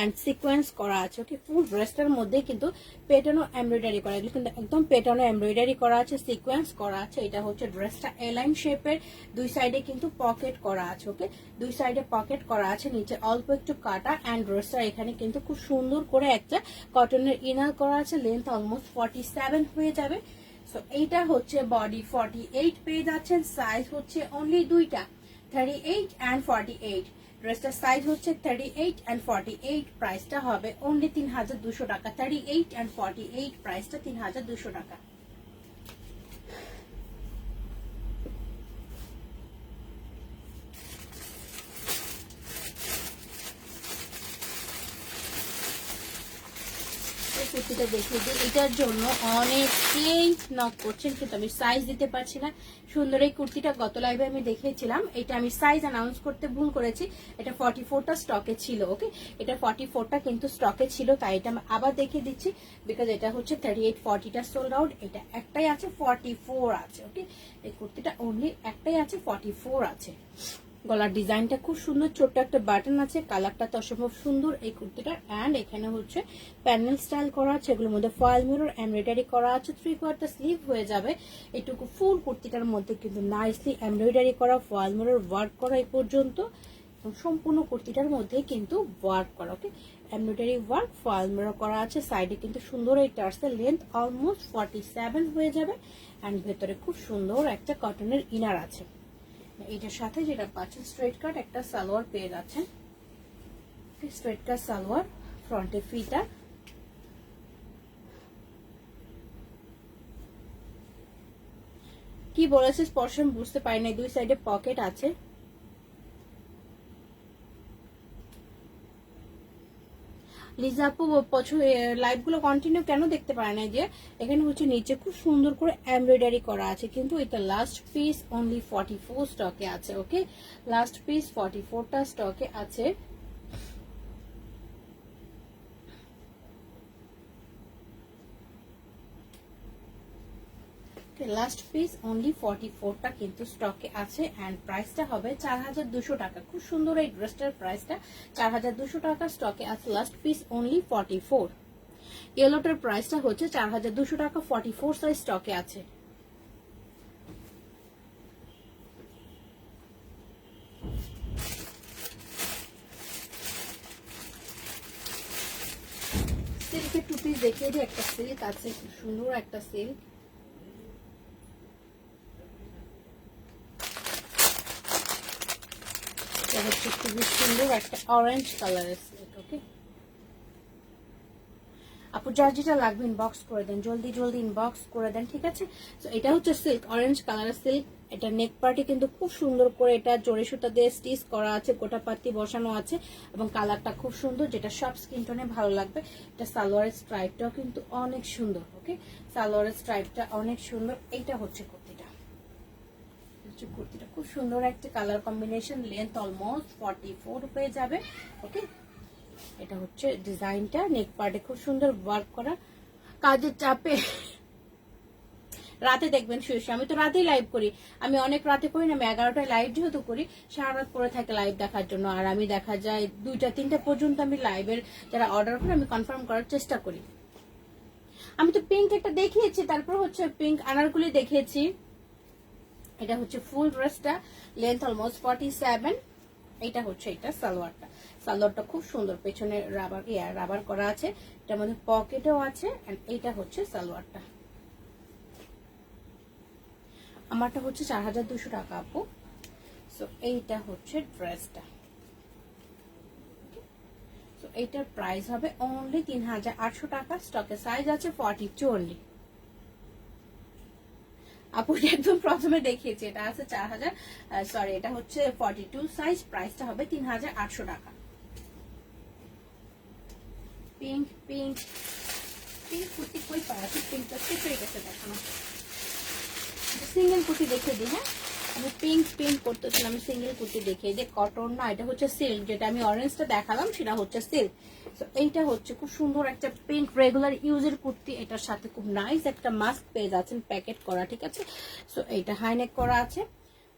এন্ড সিকোয়েন্স করা আছে। ওকে, ফুল ড্রেসটার মধ্যে কিন্তু পেটানো এমব্রয়ডারি করা, এগুলো কিন্তু একদম পেটানো এমব্রয়ডারি করা আছে, সিকোয়েন্স করা আছে। এটা হচ্ছে ড্রেসটা এলাইন শেপের, দুই সাইডে কিন্তু পকেট করা আছে। ওকে, দুই সাইডে পকেট করা আছে, নিচে অল্প একটু কাটা। এন্ড ড্রেসটা এখানে কিন্তু খুব সুন্দর করে একটা কটনের ইনার করা আছে, লেন্থ অলমোস্ট 47 হয়ে যাবে। সো এইটা হচ্ছে বডি 48 পেয়ে যাচ্ছেন। সাইজ হচ্ছে অনলি দুইটা, 38 এন্ড 48। ড্রেসটার সাইজ হচ্ছে 38 এন্ড 48। প্রাইসটা হবে অনলি 3200 টাকা। 38 এন্ড 48 প্রাইসটা 3200 টাকা। কুর্তিটা দেখিয়ে দিই, এটার জন্য অনেকেই নক করছেন কিন্তু আমি সাইজ দিতে পারছি না। সুন্দর এই কুর্তিটা গত লাইভে আমি দেখিয়েছিলাম, এটা আমি সাইজ অ্যানাউন্স করতে ভুল করেছি। এটা 44টা স্টকে ছিল। ওকে, এটা 44টা কিন্তু স্টকে ছিল, তাই এটা আমি আবার দেখিয়ে দিচ্ছি। বিকজ এটা হচ্ছে 38 40টা সোল্ড আউট, এটা একটাই আছে 44 আছে। ওকে, এই কুর্তিটা অনলি একটাই আছে, 44 আছে। গলার ডিজাইনটা খুব সুন্দর, ছোট্ট একটা বাটন আছে, কালারটা তো অসম্ভব সুন্দর এই কুর্তিটা। এন্ড এখানে হচ্ছে প্যানেল স্টাইল করা আছে, এগুলোর মধ্যে ফয়েল মিরর এমব্রয়ডারি করা আছে। 3/4 স্লিভ হয়ে যাবে এটুকু। ফুল কুর্তিটার মধ্যে কিন্তু নাইসলি এমব্রয়ডারি করা, ফয়েল মিরর ওয়ার্ক করা এই পর্যন্ত। সম্পূর্ণ কুর্তিটার মধ্যে কিন্তু ওয়ার্ক করা। ওকে, এমব্রয়ডারি ওয়ার্ক, ফয়েল মিরর করা আছে। সাইডে কিন্তু সুন্দর এই টার্সেল, লেন্থ অলমোস্ট 47 হয়ে যাবে। এন্ড ভেতরে খুব সুন্দর একটা কটনের ইনার আছে। এটার সাথে যেটা পাচ্ছেন স্ট্রেট কাট একটা সালোয়ার পেয়ে যাচ্ছেন। স্ট্রেট কাট সালোয়ার, ফ্রন্টে ফিটা। কি বলেছে স্পর্শ বুঝতে পারি না, দুই সাইডে পকেট আছে। লিজা আপু লাইভ গুলো কন্টিনিউ কেন দেখতে পারে না? যে এখানে হচ্ছে নিচে খুব সুন্দর করে এমব্রয়ডারি করা আছে, কিন্তু এটা লাস্ট পিস অনলি 44 স্টকে আছে। ওকে, লাস্ট পিস 44টা স্টকে আছে। লাস্ট পিস অনলি 44টা কিন্তু স্টকে আছে। এন্ড প্রাইসটা হবে 4200 টাকা। খুব সুন্দর এই ড্রেসটার প্রাইসটা 4200 টাকা স্টকে আছে। Last piece only 44। ইয়েলোটার প্রাইসটা হচ্ছে 4200 টাকা, 44 সাইজ স্টকে আছে। সিল্কের টু পিস দেখিয়ে দিই। একটা সিল্ক আছে, খুব সুন্দর একটা সিল্ক। হচ্ছে খুবই সুন্দর একটা অরেঞ্জ কালারের সিল্ক। ওকে আপু, যার যেটা লাগবে ইনবক্স করে দেন, জলদি জলদি ইনবক্স করে দেন, ঠিক আছে? তো এটা হচ্ছে সিল্ক, অরেঞ্জ কালারের সিল্ক। এটা নেক পার্টি কিন্তু খুব সুন্দর করে এটা জড়ি সুতা দিয়ে স্টিচ করা আছে, গোটা পাতি বসানো আছে এবং কালারটা খুব সুন্দর, যেটা সব স্কিন টোনে ভালো লাগবে। এটা সালোয়ারের স্ট্রাইপটাও কিন্তু অনেক সুন্দর। ওকে, সালোয়ারের স্ট্রাইপটা অনেক সুন্দর। এইটা হচ্ছে কুর্তিটা, কুর্তিটা খুব সুন্দর একটা কালার কম্বিনেশন, লেন্থ অলমোস্ট 44 হয়ে যাবে। ওকে, এটা হচ্ছে ডিজাইনটা, নেক পার্টে খুব সুন্দর ওয়ার্ক করা। কাজের চাপে রাতে দেখবেন শুয়ে, আমি তো রাতেই লাইভ করি। আমি অনেক রাতে করি না, আমি 11টায় লাইভ যেহেতু করি, সারা রাত পরে থাকে লাইভ দেখার জন্য। আর আমি দেখা যায় 2টা 3টা পর্যন্ত আমি লাইভের যারা অর্ডার করে আমি কনফার্ম করার চেষ্টা করি। আমি তো পিঙ্ক একটা দেখিয়েছি, তারপর হচ্ছে পিঙ্ক আনারকলি দেখিয়েছি। এটা হচ্ছে ফুল ড্রেসটা, লেন্থ অলমোস্ট 47। এটা হচ্ছে এটা সালোয়ারটা। সালোয়ারটা খুব সুন্দর, পেছনে রাবার করা আছে, এটার মধ্যে পকেটও আছে। এন্ড এইটা হচ্ছে সালোয়ারটা। আমারটা হচ্ছে 4200 টাকা আপু। সো এইটা হচ্ছে ড্রেসটা। সো এইটার প্রাইস হবে অনলি 3800 টাকা। স্টকে সাইজ আছে 42 অনলি। আপু একদম প্রথমে দেখিয়েছি, এটা আছে 4000, সরি এটা হচ্ছে 42 সাইজ, প্রাইসটা হবে 3800 টাকা। পিঙ্ক পিঙ্ক পিঙ্ক কুর্তি কই পাওয়া যায়? পিঙ্কটা শেষ হয়ে গেছে দেখানো। সিঙ্গেল কুর্তি দেখে দিই। হ্যাঁ, আমি পিঙ্ক পিঙ্ক করতেছিলাম, আমি সিঙ্গেল কুর্তি দেখিয়ে দিই। কটন না, এটা হচ্ছে সিল্ক। যেটা আমি অরেঞ্জটা দেখালাম সেটা হচ্ছে সিল্ক। তো এইটা হচ্ছে খুব সুন্দর একটা পিঙ্ক রেগুলার ইউজের কুর্তি। এটার সাথে খুব নাইস একটা মাস্ক পেয়ে যাচ্ছেন প্যাকেট করা, ঠিক আছে। সো এইটা হাইনেক করা আছে,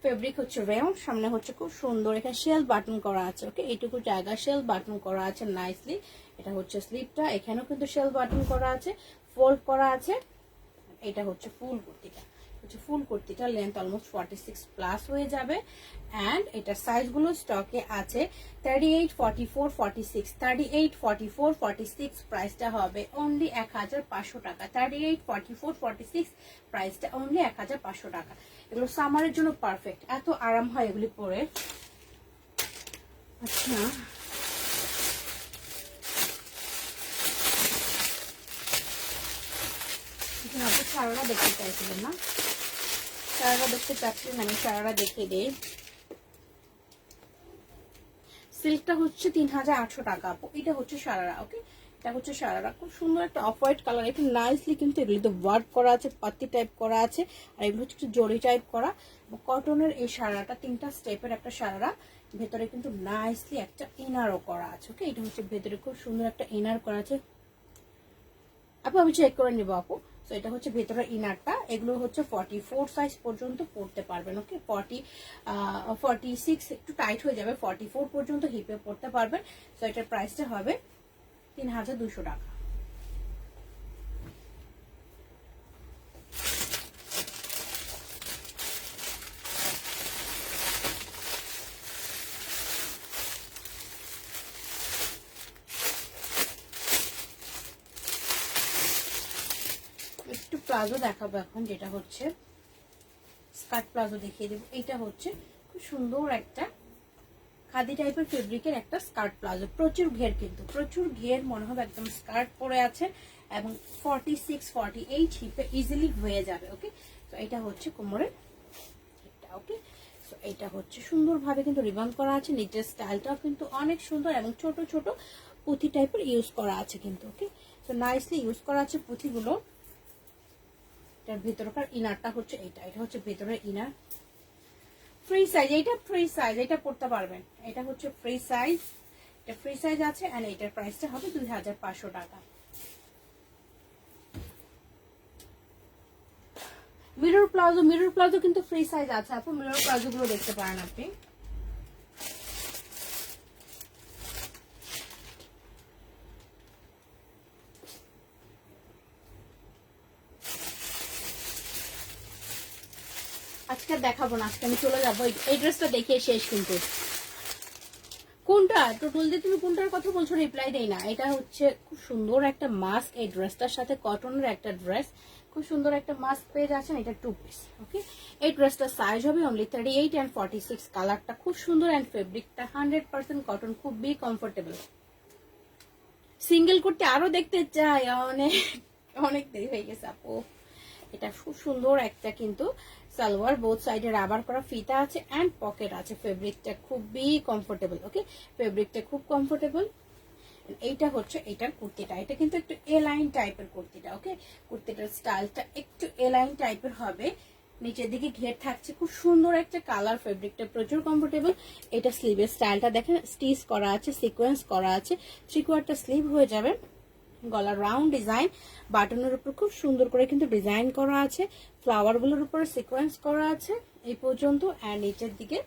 ফেব্রিক হচ্ছে রেয়ন, সামনে হচ্ছে খুব সুন্দর এখানে শেল বাটন করা আছে। ওকে, এইটুকু জায়গা শেল বাটন করা আছে নাইসলি। এটা হচ্ছে স্লিপটা, এখানেও কিন্তু শেল বাটন করা আছে, ফোল্ড করা আছে। এটা হচ্ছে ফুল কুর্তিটা, ফুল কুর্তিটা লেন্থ অলমোস্ট 46 প্লাস হয়ে যাবে। এন্ড এটা সাইজগুলো স্টকে আছে 38, 44, 46, 38, 44, 46। প্রাইসটা হবে অনলি 1500 টাকা। 38, 44, 46 প্রাইসটা অনলি 1500 টাকা। এগুলো সামারের জন্য পারফেক্ট, এত আরাম হয় এগুলি পরে। আচ্ছা, সারারা দেখতে চাইছিলেন না? সারারা দেখতে চাচ্ছিলেন, আমি সারারা দেখিয়ে দিই। সিল্কটা হচ্ছে 3800 টাকা আপু। এটা হচ্ছে সারারা। ওকে, এটা হচ্ছে সারারা, খুব সুন্দর একটা অফ হোয়াইট কালার। এটা নাইসলি কিন্তু এগুলিতে ওয়ার্ক করা আছে, পাত্তি টাইপ করা আছে, আর এগুলো হচ্ছে একটু জরি টাইপ করা। কটনের এই সারাটা 3টা স্টেপের একটা সারারা, ভেতরে কিন্তু নাইসলি একটা ইনারও করা আছে। ওকে, এটা হচ্ছে ভেতরে খুব সুন্দর একটা ইনার করা আছে। আপু আমি চেক করে নিবো আপু। তো এটা হচ্ছে ভেতরের ইনারটা। এগুলো হচ্ছে 44 সাইজ পর্যন্ত পড়তে পারবেন। ওকে, 46 একটু টাইট হয়ে যাবে, 44 পর্যন্ত হিপে পড়তে পারবেন। তো এটার প্রাইসটা হবে 3200 টাকা। একটু প্লাজো দেখাবো এখন, যেটা হচ্ছে স্কার্ট প্লাজো দেখিয়ে দেবো। এটা হচ্ছে খুব সুন্দর একটা খাদি টাইপের ফেব্রিকের একটা স্কার্ট প্লাজো, প্রচুর ঘের, কিন্তু প্রচুর ঘের, মনে হবে একদম স্কার্ট পরে আছে। এবং 46, 48 হিপে ইজিলি হয়ে যাবে। ওকে, তো এটা হচ্ছে কোমরের। ওকে, সো এটা হচ্ছে সুন্দরভাবে কিন্তু রিবন করা আছে। নিচের স্টাইলটাও কিন্তু অনেক সুন্দর এবং ছোট ছোট পুঁথি টাইপের ইউজ করা আছে কিন্তু। ওকে, তো নাইসলি ইউজ করা আছে পুঁথিগুলো। এটার ভিতরকার ইনারটা হচ্ছে এটা, এটা হচ্ছে ভিতরের ইনার। ফ্রি সাইজ, এটা ফ্রি সাইজ, এটা পড়তে পারবেন। এটা হচ্ছে ফ্রি সাইজ, এটা ফ্রি সাইজ আছে। এন্ড এটার প্রাইসটা হবে 2500 টাকা। মিরর প্লাজো কিন্তু ফ্রি সাইজ আছে আপু, মিরর প্লাজো গুলো দেখতে পারেন আপনি। আজকে দেখাবো না, আজকে আমি চলে যাবো। এই ড্রেসটা দেখিয়ে শেষ। কিন্তু কোনটা টোটাল দিয়ে তুমি কোনটার কথা বলছো রিপ্লাই দেই না। এটা হচ্ছে খুব সুন্দর একটা মাস্ক, এই ড্রেসটার সাথে কটনের একটা ড্রেস, খুব সুন্দর একটা মাস্ক পেয়ে যাচ্ছেন। এটা 2 পিস। ওকে, এই ড্রেসটার সাইজ হবে অনলি 38 and 46। কালারটা খুব সুন্দর এন্ড ফেব্রিকটা 100% কটন, খুবই কমফোর্টেবল। সিঙ্গেল করতে আরো দেখতে চাই, অনেক অনেক দেরি হয়ে গেছে আপু। এটা খুব সুন্দর একটা কিন্তু সালোয়ার, বোথ সাইডে রাবার করা ফিতা আছে এন্ড পকেট আছে। ফেব্রিকটা খুবই কমফোর্টেবল। ওকে, ফেব্রিকটা খুব কমফোর্টেবল। এইটা হচ্ছে এটার কুর্তিটা, এটা কিন্তু একটু এ লাইন টাইপের কুর্তিটা। ওকে, কুর্তিটার স্টাইলটা একটু এ লাইন টাইপের হবে। নিচের দিকে ঘের থাকছে, খুব সুন্দর একটা কালার, ফেব্রিকটা প্রচুর কমফোর্টেবল। এটা স্লিভের স্টাইলটা দেখেন, স্টিচ করা আছে, সিকোয়েন্স করা আছে, 3/4 স্লিভ হয়ে যাবে। গলা রাউন্ড ডিজাইন, বাটনের উপর খুব সুন্দর করে কিন্তু ডিজাইন করা আছে, ফ্লাওয়ার গুলোর উপরে সিকোয়েন্স করা আছে এই পর্যন্ত। আর নিচের দিকে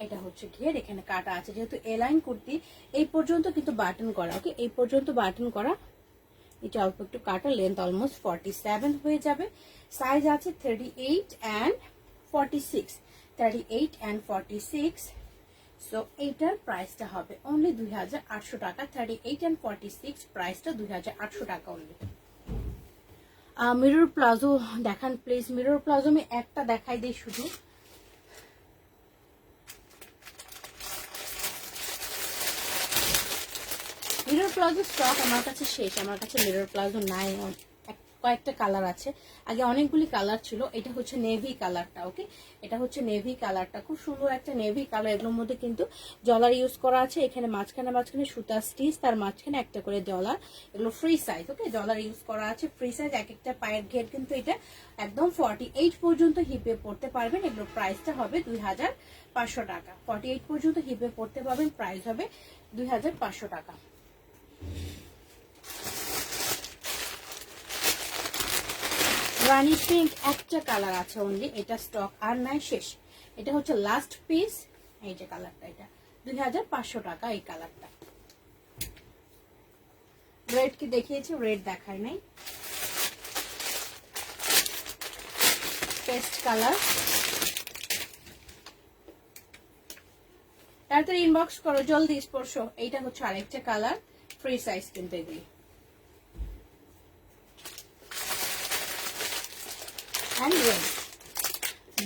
এটা হচ্ছে ঘের, এখানে কাটা আছে, যেহেতু এলাইন কুর্তি এই পর্যন্ত কিন্তু বাটন করা। ওকে, এই পর্যন্ত বাটন করা, এটা অল্প একটু কাটা, লেন্থ অলমোস্ট 47 হয়ে যাবে। সাইজ আছে 38 and 46, 38 and 46। সো এইটার প্রাইসটা হবে অনলি 2800 টাকা। 38 and 46 প্রাইসটা 2800 টাকা অনলি। মিরর প্লাজো দেখান প্লিজ। মিরর প্লাজো আমি একটা দেখাই দিই শুধু। প্লাজো স্টক আমার কাছে শেষ, আমার কাছে মিরর প্লাজো নাই, কয়েকটা কালার আছে, আগে অনেকগুলি কালার ছিল। এটা হচ্ছে নেভি কালারটা, ওকে, এটা হচ্ছে নেভি কালারটা, খুব সুন্দর একটা নেভি কালার। এগুলোর মধ্যে কিন্তু ডলার ইউজ করা আছে, এখানে মাঝখানে মাঝখানে সুতা স্টিচ, তার মাঝখানে একটা করে ডলার, এগুলো ফ্রি সাইজ, ওকে, ডলার ইউজ করা আছে, ফ্রি সাইজ। এক একটা পায়ের ঘের কিন্তু এটা একদম 48 পর্যন্ত হিপে পড়তে পারবেন। এগুলোর প্রাইসটা হবে 2500 টাকা। 48 পর্যন্ত হিপে পড়তে পারবেন, প্রাইস হবে 2500 টাকা। রানি পিঙ্ক একটা কালার আছে অনলি, এটা স্টক আর নাই, শেষ। এটা হচ্ছে লাস্ট পিস, এই যে কালারটা, এটা 2500 টাকা এই কালারটা। রেড কি দেখিয়েছি, রেড দেখায় নাই, পেস্ট কালার। তাড়াতাড়ি ইনবক্স করো, জলদি স্পর্শ। এইটা হচ্ছে আরেকটা কালার, ফ্রি সাইজ কিন্তু এগুলি।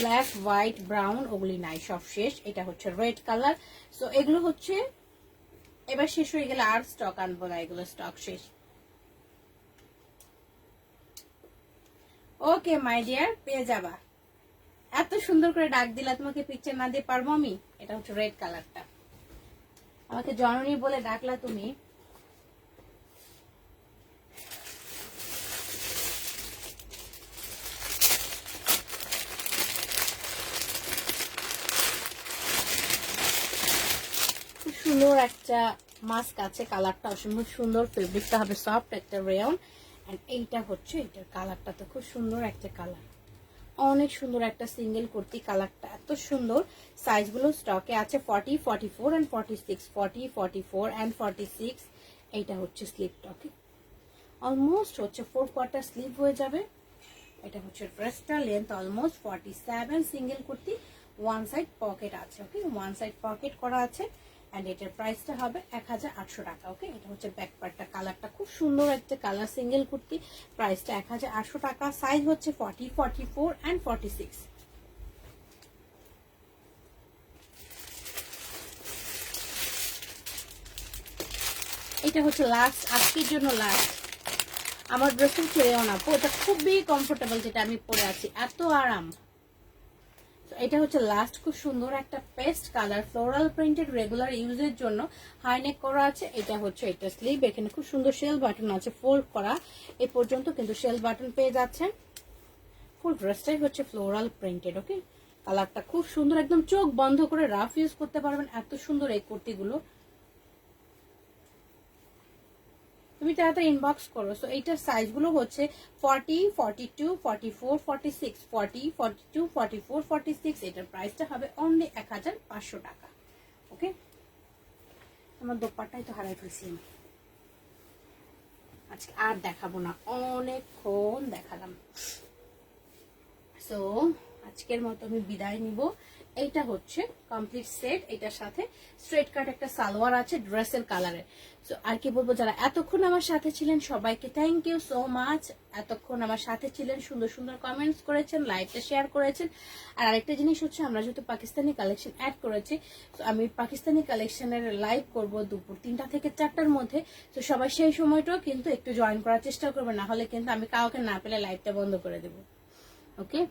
ব্ল্যাক, হোয়াইট, ব্রাউন ওগুলি নাই, সব শেষ। এটা হচ্ছে রেড কালার। সো এগুলো হচ্ছে এবার শেষ হয়ে গেলে আর স্টক আনবো না, এগুলো স্টক শেষ। ওকে মাই ডিয়ার, পেয়ে যাবা। এত সুন্দর করে ডাক দিলা, তোমাকে পিকচার না দিয়ে পারবো আমি? এটা হচ্ছে রেড কালারটা, আমাকে জননী বলে ডাকলা তুমি। সুন্দর একটা মাস্ক আছে, কালারটা অসম্ভব সুন্দর, ফেব্রিকটা হবে সফট একটা রেয়ন। এন্ড এইটা হচ্ছে, এটার কালারটা তো খুব সুন্দর একটা কালার, অনেক সুন্দর একটা সিঙ্গেল কুর্তি, কালারটা এত সুন্দর। সাইজগুলো স্টকে আছে 40, 44 এন্ড 46, 40, 44 এন্ড 46। এইটা হচ্ছে স্লিভটা, ওকে, অলমোস্ট হচ্ছে 4 কোয়ার্টার স্লিভ হয়ে যাবে। এটা হচ্ছে ড্রেসটা, length almost 47, single kurti, one side pocket আছে, ওকে, ওয়ান সাইড পকেট করা আছে। এন্ড এটার প্রাইসটা হবে 1800 টাকা, ওকে। এটা হচ্ছে ব্যাক পার্টটা, কালারটা খুব সুন্দর একটা কালার, সিঙ্গেল কুর্তি, প্রাইসটা 1800 টাকা। সাইজ হচ্ছে 40, 44 এন্ড 46। এটা হচ্ছে লাস্ট, আজকের জন্য লাস্ট। আমার ড্রেসটা ছেড়েও না, এটা খুবই কমফোর্টেবল, যেটা আমি পরে আছি, এত আরাম। এটা হচ্ছে লাস্ট, খুব সুন্দর একটা paste colour, floral printed, regular ইউজের জন্য হাই নেক করা আছে। এটা হচ্ছে এটা স্লিভ, এখানে খুব সুন্দর শেল বাটন আছে, ফোল্ড করা এই পর্যন্ত কিন্তু শেল বাটন পেয়ে যাচ্ছেন। ফুল ড্রেসটাই হচ্ছে ফ্লোরাল প্রিন্টেড, ওকে। কালারটা খুব সুন্দর, একদম চোখ বন্ধ করে রাফ ইউজ করতে পারবেন, এত সুন্দর এই কুর্তিগুলো। তুমি তাড়াতাড়ি ইনবক্স করো। সো এইটার সাইজগুলো হচ্ছে 40, 42, 44, 46, 40, 42, 44, 46। এটার প্রাইসটা হবে অনলি 1500 টাকা, ওকে। আমার দোপাট্টাই তো হারাই ফেলছি আজকে, আর দেখাবো না, অনেকক্ষণ দেখালাম। সো আজকের মতো আমি বিদায় নিব। এইটা হচ্ছে কমপ্লিট সেট, এটার সাথে স্ট্রেট কাট একটা সালোয়ার আছে ড্রেসের কালারের। সো আর কি বলবো, যারা এতক্ষণ আমার সাথে ছিলেন সবাইকে থ্যাংক ইউ সো মাচ। এতক্ষণ আমার সাথে ছিলেন, সুন্দর সুন্দর কমেন্টস করেছেন, লাইভটা শেয়ার করেছেন। আর আরেকটা জিনিস হচ্ছে, আমরা যেহেতু পাকিস্তানি কালেকশন অ্যাড করেছি, তো আমি পাকিস্তানি কালেকশনের লাইভ করব দুপুর 3টা থেকে 4টার মধ্যে। তো সবাই সেই সময়টাও কিন্তু একটু জয়েন করার চেষ্টা করবে, না হলে কিন্তু আমি কাউকে না পেলে লাইভটা বন্ধ করে দেবো, ওকে।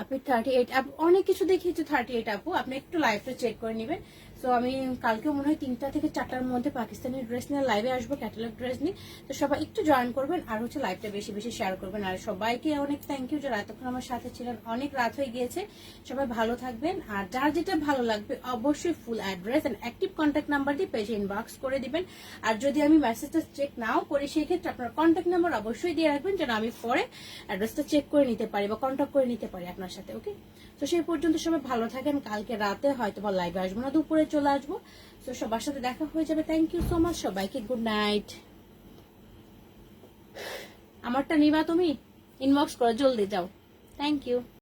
আপনি 38 আপু অনেক কিছু দেখিয়েছে, 38 আপু আপনি একটু লাইভটা চেক করে নেবেন। সো আমি কালকে মনে হয় 3টা থেকে 4টার মধ্যে পাকিস্তানি ড্রেস নিয়ে লাইভে আসবো, ক্যাটালগ ড্রেস নিয়ে। তো সবাই একটু জয়েন করবেন, আর হচ্ছে লাইভটা বেশি বেশি শেয়ার করবেন। আর সবাইকে অনেক থ্যাংক ইউ যারা এতক্ষণ আমার সাথে ছিলেন, অনেক রাত হয়ে গিয়েছে, সবাই ভালো থাকবেন। আর যার যেটা ভালো লাগবে অবশ্যই full address and active contact number দিয়ে পেজে ইনবক্স করে দিবেন। আর যদি আমি মেসেজটা চেক নাও করি, সেই ক্ষেত্রে আপনার কন্ট্যাক্ট নাম্বার অবশ্যই দিয়ে রাখবেন, যেন আমি পরে অ্যাড্রেসটা চেক করে নিতে পারি বা কন্ট্যাক্ট করে নিতে পারি আপনার সাথে, ওকে। তো সেই পর্যন্ত সবাই ভালো থাকেন, কালকে রাতে হয়তো বা লাইভে আসবো না, দুপুরে চলে আসবো। তো সবার সাথে দেখা হয়ে যাবে। থ্যাংক ইউ সো মাচ, সবাইকে গুড নাইট। আমারটা নিবা তুমি, ইনবক্স করো, জলদি যাও। Thank you.